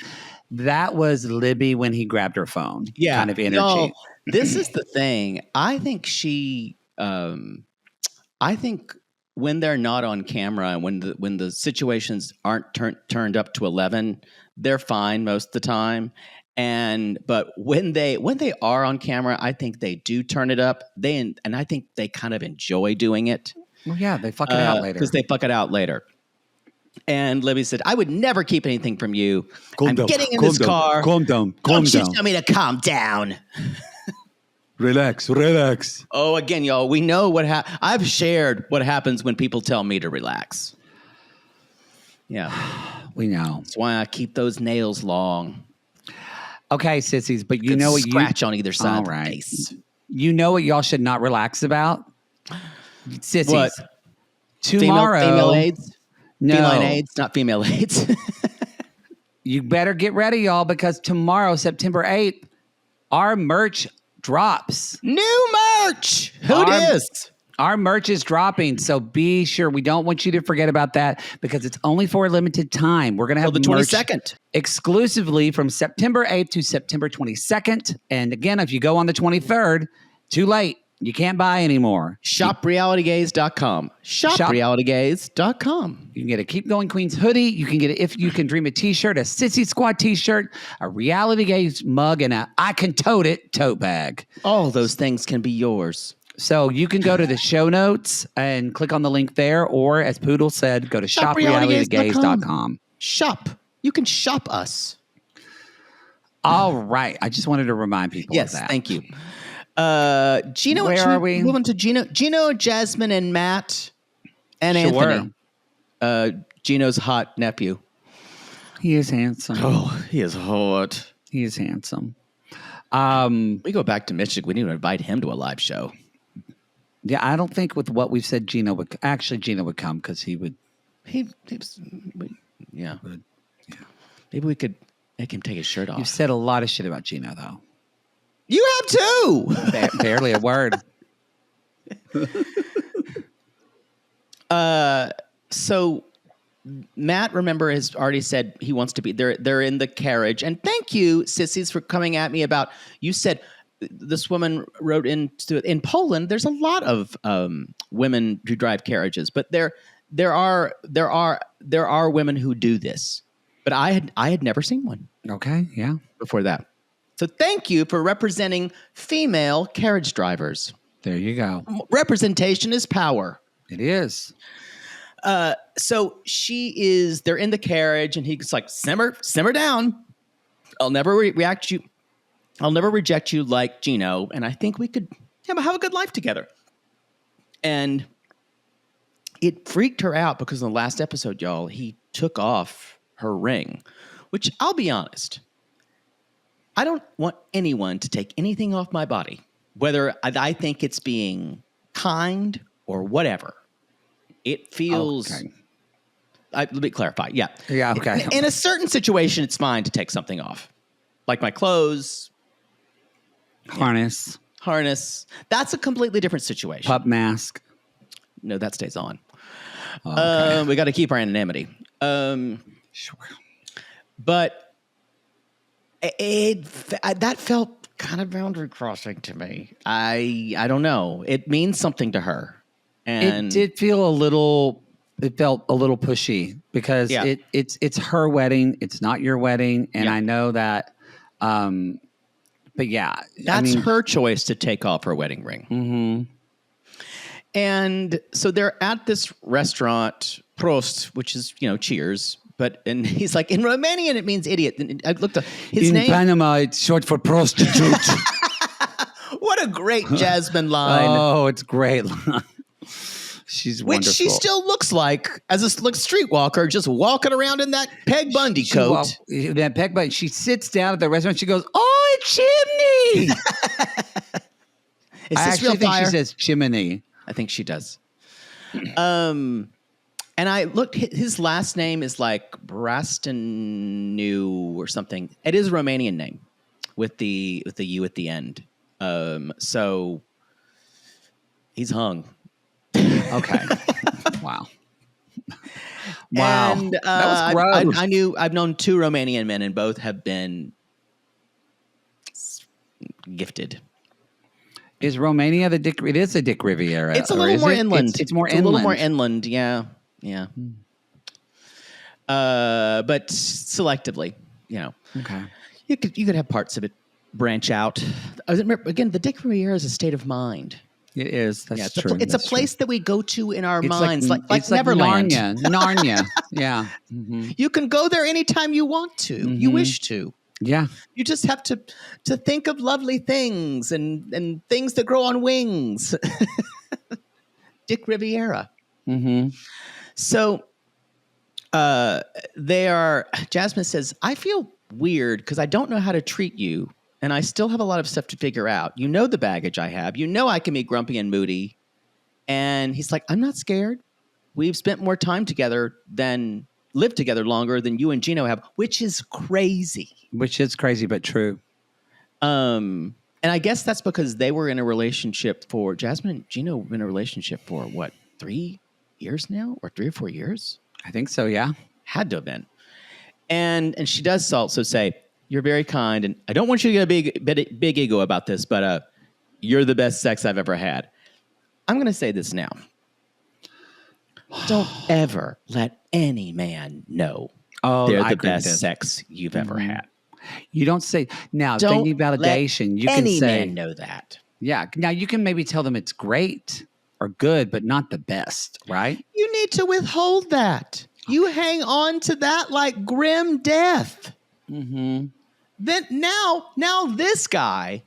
Libby when he grabbed her phone. Yeah. Kind of energy. No, this is the thing. I think I think when they're not on camera and when the situations aren't turned up to 11, they're fine most of the time. But when they are on camera, I think they do turn it up. And I think they kind of enjoy doing it. Well, yeah, they fuck it out later. Because they fuck it out later. And Libby said, I would never keep anything from you. I'm getting in this car. Calm down. Don't you tell me to calm down. Relax. Oh, again, y'all, we know I've shared what happens when people tell me to relax. Yeah. We know. That's why I keep those nails long. Okay, sissies, but you know what scratch on either side of the right. Face. You know what y'all should not relax about? Sissies. What? Tomorrow. Female AIDS? No. Feline AIDS, not female AIDS. You better get ready, y'all, because tomorrow, September 8th, our merch drops. New merch! Who dis? Our merch is dropping, so be sure. We don't want you to forget about that because it's only for a limited time. We're going to have the 22nd. Exclusively from September 8th to September 22nd. And again, if you go on the 23rd, too late. You can't buy anymore. ShopRealityGays.com. ShopRealityGays.com. You can get a Keep Going Queens hoodie. You can get a If You Can Dream a t-shirt, a Sissy Squad t-shirt, a Reality Gays mug, and a I Can Tote It tote bag. All those things can be yours. So you can go to the show notes and click on the link there, or as Poodle said, go to ShopRealityGays.com. Shop. You can shop us. All right. I just wanted to remind people of that. Yes, thank you. Gino, where are we? Moving to Gino, Jasmine, and Matt, and Anthony. Gino's hot nephew. He is handsome. Oh, he is hot. He is handsome. We go back to Michigan. We need to invite him to a live show. Yeah, I don't think with what we've said, Gino would come because he would. Yeah. Yeah. Maybe we could make him take his shirt off. You've said a lot of shit about Gino, though. You have too. Barely a word. So Matt, remember, has already said he wants to be there. They're in the carriage. And thank you, sissies, for coming at me about, you said this woman wrote in Poland, there's a lot of women who drive carriages, but there are women who do this. But I had never seen one. Okay, yeah. Before that. So thank you for representing female carriage drivers. There you go. Representation is power. It is. So they're in the carriage and he's like, simmer down. I'll never reject you like Gino. And I think we could have a good life together. And it freaked her out because in the last episode, y'all, he took off her ring, which I'll be honest, I don't want anyone to take anything off my body, whether I think it's being kind or whatever. It feels... Okay. Let me clarify. Yeah. Yeah, okay. In a certain situation, it's fine to take something off. Like my clothes. Harness. That's a completely different situation. Pup mask. No, that stays on. Okay. We got to keep our anonymity. Sure. But that felt kind of boundary crossing to me. I don't know. It means something to her. And It did feel a little... It felt a little pushy because Yeah. it's her wedding. It's not your wedding. And Yeah. I know that, but yeah. that's her choice to take off her wedding ring. Mm-hmm. And so they're at this restaurant, Prost, which is, cheers. And he's like, in Romanian, it means idiot. And I looked up his In name. Panama, it's short for prostitute. What a great Jasmine line. Oh, it's great. She's Which wonderful. she still looks like as a streetwalker, just walking around in that Peg Bundy coat. That Peg Bundy. She sits down at the restaurant. She goes, "Oh, a chimney." Is I this actually real think fire? she says chimney. I think she does. And I looked. His last name is like Brastanu or something. It is a Romanian name with the U at the end. So he's hung. Okay. Wow. Wow. And, that was gross. I've known 2 Romanian men, and both have been gifted. Is Romania the Dick? It is a Dick Riviera. It's a or little is more it? inland. It's more It's inland. a little more inland. Yeah. But selectively, Okay. you could have parts of it branch out. Again, the Dick Riviera is a state of mind. It is. That's Yeah, true. it's That's a place that we go to in our true. minds, like it's Neverland. Narnia. Yeah. Mm-hmm. You can go there anytime you want to. You wish to. Yeah. You just have to think of lovely things and things that grow on wings. Dick Riviera. Mm-hmm. So Jasmine says, I feel weird because I don't know how to treat you. And I still have a lot of stuff to figure out. You know the baggage I have. You know I can be grumpy and moody. And he's like, I'm not scared. We've spent more time together lived together longer than you and Gino have, which is crazy. Which is crazy, but true. And I guess that's because they were in a relationship Jasmine and Gino were in a relationship for 3 years now, or 3 or 4 years? I think so. Yeah. Had to have been. And she does also say, you're very kind, and I don't want you to get a big ego about this, but you're the best sex I've ever had. I'm going to say this now. Don't ever let any man know they're I the agree with best this. sex you've ever had. You don't say now. Don't They need validation. You can any say, man know that. yeah. Now you can maybe tell them it's great or good, but not the best, right? You need to withhold that. You hang on to that like grim death. Mm-hmm. Then now this guy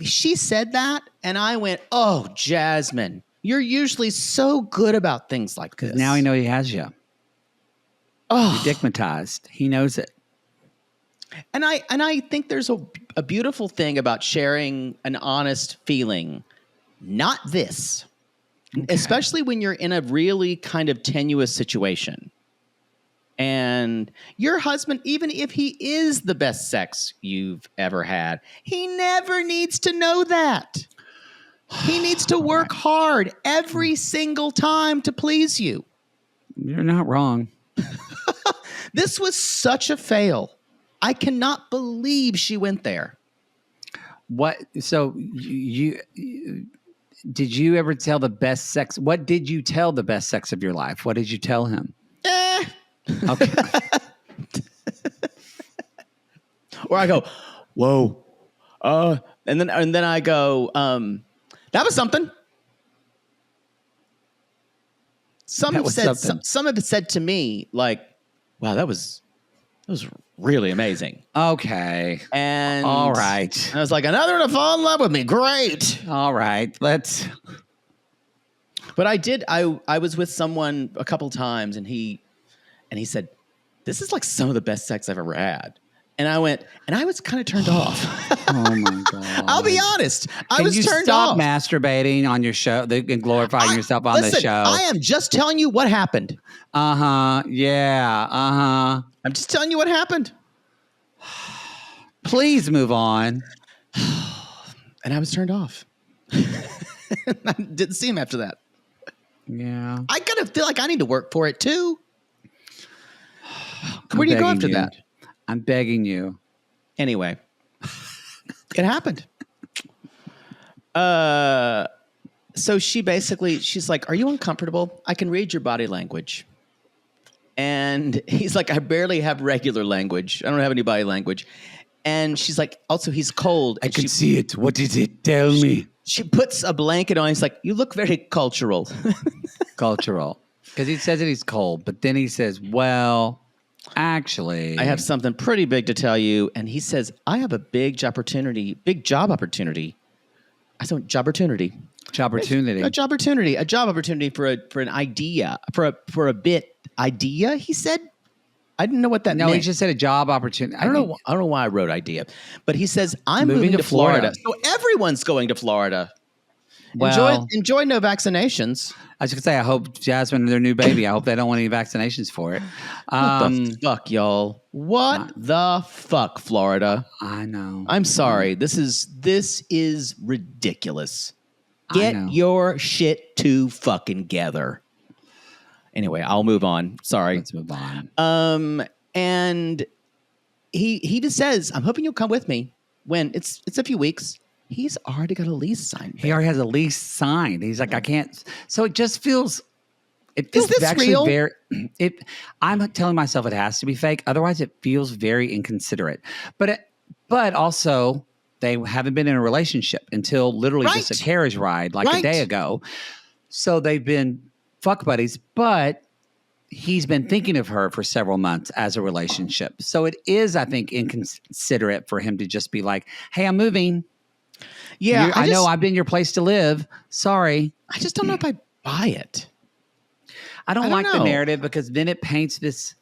she said that, and I went, oh, Jasmine, you're usually so good about things like this. Now he knows he has you. Oh, Digmatized. He knows it. and I think there's a beautiful thing about sharing an honest feeling. Not this, especially when you're in a really kind of tenuous situation. And your husband, even if he is the best sex you've ever had, he never needs to know that. He needs to work hard every single time to please you. You're not wrong. This was such a fail. I cannot believe she went there. What? So you did you ever tell the best sex? What did you tell the best sex of your life? What did you tell him? Okay. Or I go, whoa, and then I go, that was something. Some That was something. some of it said to me like, wow, that was really amazing. Okay. And All right. and I was like, another one to fall in love with me. Great. All right. Let's. But I was with someone a couple times, and he And he said, this is like some of the best sex I've ever had. And I went, and I was kind of turned off. Oh my God. I'll be honest. I was Can you turned stop off. masturbating on your show and glorifying yourself on the show? I am just telling you what happened. Uh-huh. Yeah. Uh-huh. I'm just telling you what happened. Please move on. And I was turned off. I didn't see him after that. Yeah. I kind of feel like I need to work for it too. Where do you go after that? I'm begging you. Anyway, it happened. So she's like, are you uncomfortable? I can read your body language. And he's like, I barely have regular language. I don't have any body language. And she's like, also, he's cold. I can see it. What is it? Tell me. She puts a blanket on. He's like, you look very cultural. Cultural. Because he says that he's cold, but then he says, well, actually, I have something pretty big to tell you. And he says, I have a big job opportunity. I said, job opportunity. A job opportunity for an idea, for a bit idea. He said, I didn't know what that meant. No, he just said a job opportunity. I don't know why I wrote idea, but he says, I'm moving to Florida. So everyone's going to Florida. Well, enjoy no vaccinations. I was going to say, I hope Jasmine and their new baby, I hope they don't want any vaccinations for it. What the fuck, y'all? What the fuck, Florida? I know. I'm sorry. This is ridiculous. Get your shit to fucking together. Anyway, I'll move on. Sorry. Let's move on. And he just says, I'm hoping you'll come with me when it's a few weeks. He's already got a lease signed. He already has a lease signed. He's like, I can't. So it just feels. It Is feels this actually real? very. I'm telling myself it has to be fake. Otherwise, it feels very inconsiderate. But also, they haven't been in a relationship until literally just a carriage ride like a day ago. So they've been fuck buddies, but he's been thinking of her for several months as a relationship. So it is, I think, inconsiderate for him to just be like, hey, I'm moving. Yeah, I know I've been your place to live. Sorry. I just don't know if I buy it. I don't like the narrative because then it paints this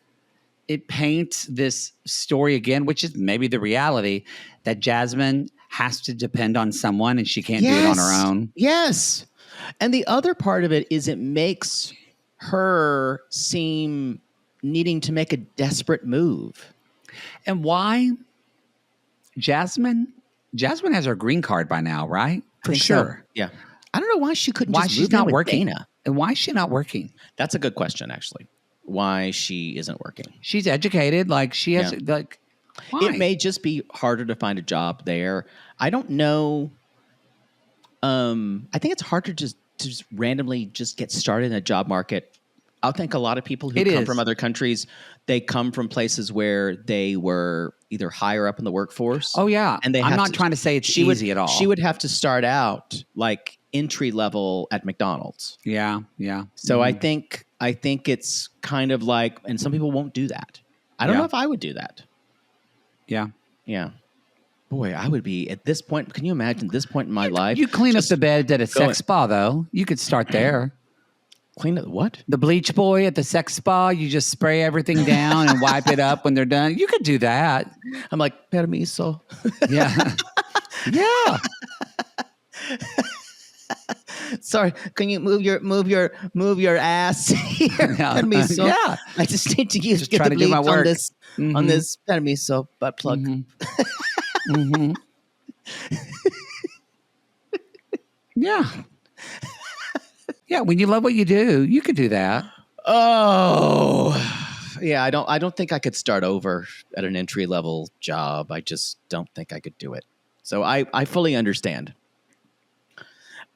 story again, which is maybe the reality that Jasmine has to depend on someone and she can't do it on her own. Yes. And the other part of it is it makes her seem needing to make a desperate move. And why? Jasmine has her green card by now, right? For sure. So. Yeah. I don't know why she couldn't just she's move not in working. with Dana. And why is she not working? That's a good question, actually. Why she isn't working. She's educated. Like she has why? It may just be harder to find a job there. I don't know. I think it's harder to just randomly just get started in a job market. I think a lot of people who come from other countries, they come from places where they were either higher up in the workforce. Oh yeah, and I'm not trying to say it's easy at all. She would have to start out like entry level at McDonald's. Yeah, yeah. So I think it's kind of like, and some people won't do that. I don't know if I would do that. Yeah, yeah. Boy, I would be at this point. Can you imagine this point in my life? You clean up the bed at a sex spa, though. You could start there. Clean up what? The bleach boy at the sex spa. You just spray everything down and wipe it up when they're done. You could do that. I'm like, permiso. Yeah. Yeah. Sorry, can you move your ass here? Yeah. Permiso. Yeah. I just need to get trying the to do my bleach work. on this permiso butt plug. Mm-hmm. Mm-hmm. Yeah. Yeah, when you love what you do, you could do that. Oh, yeah. I don't think I could start over at an entry level job. I just don't think I could do it. So I fully understand.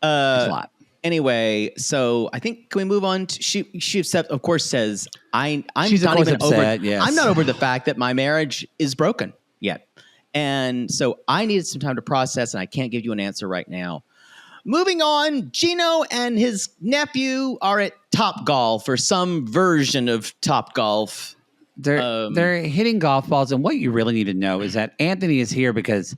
That's a lot. Anyway, so I think can we move on? She of course says I'm She's not even upset, over. yes. I'm not over the fact that my marriage is broken yet, and so I needed some time to process, and I can't give you an answer right now. Moving on, Gino and his nephew are at Topgolf or some version of Topgolf. They're hitting golf balls, and what you really need to know is that Anthony is here because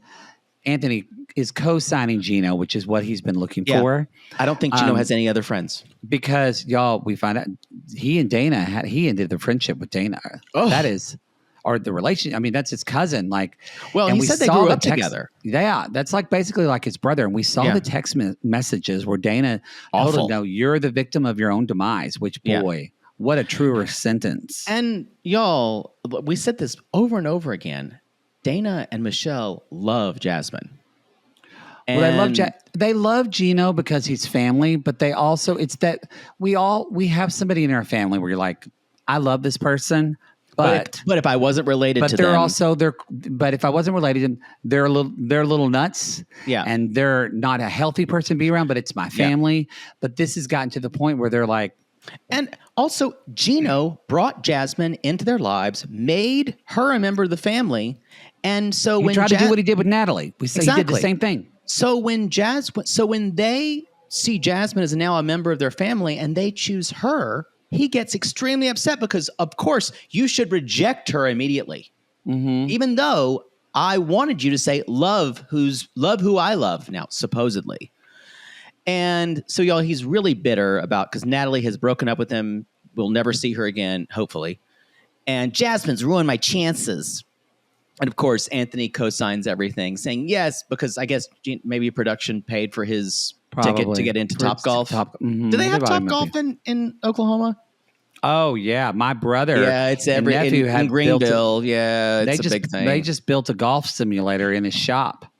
Anthony is co-signing Gino, which is what he's been looking Yeah. for. I don't think Gino has any other friends. Because y'all, we find out he and Dana he ended the friendship with Dana. Oh. That is, or the relation. I mean, that's his cousin. Like, Well, and he we said they saw grew the up text- together. Yeah, that's like basically like his brother. And we saw the text messages where Dana told Awful. him, "No, you're the victim of your own demise." Which boy, what a truer sentence. And y'all, we said this over and over again. Dana and Michelle love Jasmine. Well, they love Gino because he's family, but they also it's that we have somebody in our family where you're like, I love this person, but if I wasn't related to they're them, also but if I wasn't related to them, they're little nuts. Yeah. And they're not a healthy person to be around, but it's my family. But this has gotten to the point where they're like, and also Gino brought Jasmine into their lives, made her a member of the family, and so he when tried to do what he did with Natalie. We said he did the Exactly. same thing. So when they see Jasmine as now a member of their family and they choose her, he gets extremely upset because, of course, you should reject her immediately. Mm-hmm. Even though I wanted you to say love who I love now, supposedly. And so, y'all, he's really bitter about because Natalie has broken up with him. We'll never see her again, hopefully. And Jasmine's ruined my chances. And of course, Anthony co-signs everything, saying yes, because I guess maybe production paid for his ticket to get into Top Golf. Mm-hmm. Do they have Top Golf in Oklahoma? Oh yeah, my brother. Yeah, it's and nephew had in Greenville. It's a big thing. They just built a golf simulator in his shop.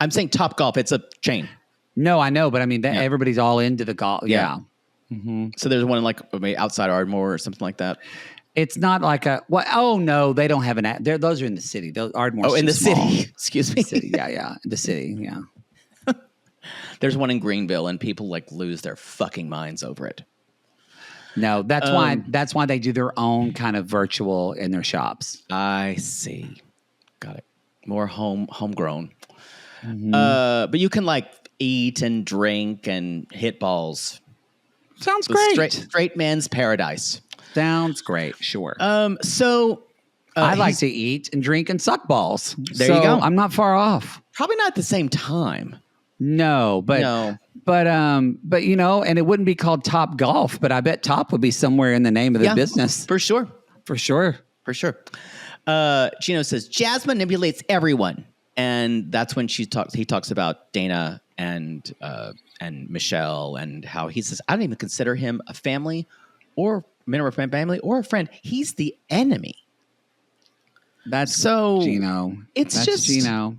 I'm saying Top Golf. It's a chain. No, I know, but I mean, everybody's all into the golf. Yeah. Mm-hmm. So there's one like maybe outside Ardmore or something like that. It's not like a well. Oh no, they don't have an. Those are in the city. Those Ardmore's in the small. city. Excuse me. The city. Yeah, the city. Yeah. There's one in Greenville, and people like lose their fucking minds over it. No, that's why. That's why they do their own kind of virtual in their shops. I see. Got it. More homegrown. Mm-hmm. But you can like eat and drink and hit balls. Sounds great. Straight man's paradise. Sounds great. Sure. I I like to eat and drink and suck balls. There you go. I'm not far off. Probably not at the same time. No, but you know, and it wouldn't be called Top Golf, but I bet Top would be somewhere in the name of the business. For sure. For sure. Gino says Jasmine manipulates everyone. And that's when he talks about Dana and Michelle and how he says, I don't even consider him a family or member of my family or a friend. He's the enemy. That's so Gino. That's just Gino.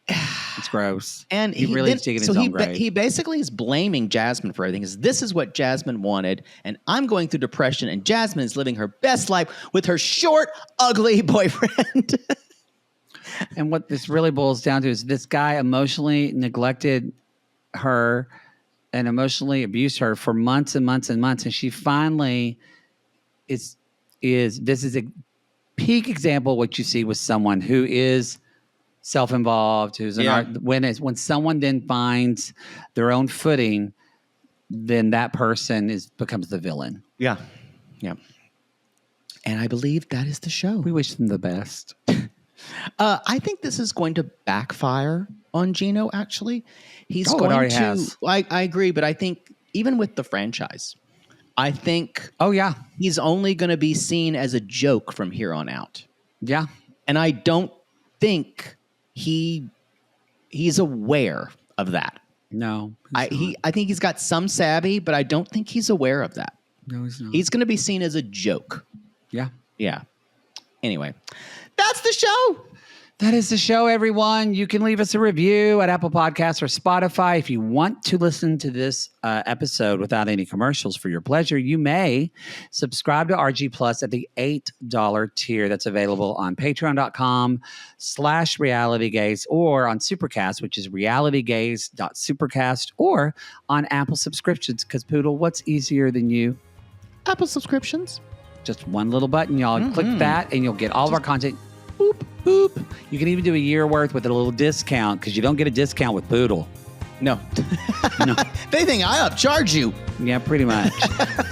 It's gross. And he really is digging his own grave. He basically is blaming Jasmine for everything. This is what Jasmine wanted, and I'm going through depression, and Jasmine is living her best life with her short, ugly boyfriend. And what this really boils down to is this guy emotionally neglected her and emotionally abused her for months and months and months. And she finally this is a peak example of what you see with someone who is self-involved, who's an art. When someone then finds their own footing, then that person becomes the villain. Yeah. And I believe that is the show. We wish them the best. I think this is going to backfire on Gino, actually. He's it going already to... has. I agree, but I think even with the franchise, I think he's only going to be seen as a joke from here on out. Yeah. And I don't think he's aware of that. No. I think he's got some savvy, but I don't think he's aware of that. No, he's not. He's going to be seen as a joke. Yeah. Yeah. Anyway, that's the show. That is the show, everyone. You can leave us a review at Apple Podcasts or Spotify. If you want to listen to this episode without any commercials for your pleasure, you may subscribe to RG Plus at the $8 tier that's available on patreon.com/realitygays or on Supercast, which is realitygays.supercast, or on Apple subscriptions. Because, Poodle, what's easier than you? Apple subscriptions. Just one little button, y'all. Click that and you'll get all of our content. Boop, boop. You can even do a year worth with a little discount because you don't get a discount with Poodle. No. If anything, I upcharge you. Yeah, pretty much.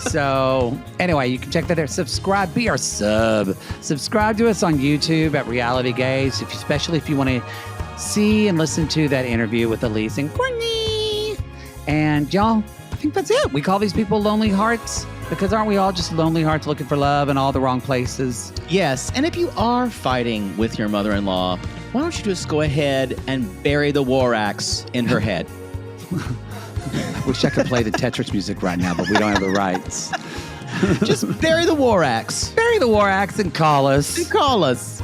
So anyway, you can check that there. Subscribe. Be our sub. Subscribe to us on YouTube at Reality Gays, especially if you want to see and listen to that interview with Elise and Courtney. And y'all, I think that's it. We call these people lonely hearts because aren't we all just lonely hearts looking for love in all the wrong places? Yes, and if you are fighting with your mother-in-law, why don't you just go ahead and bury the war axe in her head? I wish I could play the Tetris music right now, but we don't have the rights. Just bury the war axe. Bury the war axe and call us. Call us.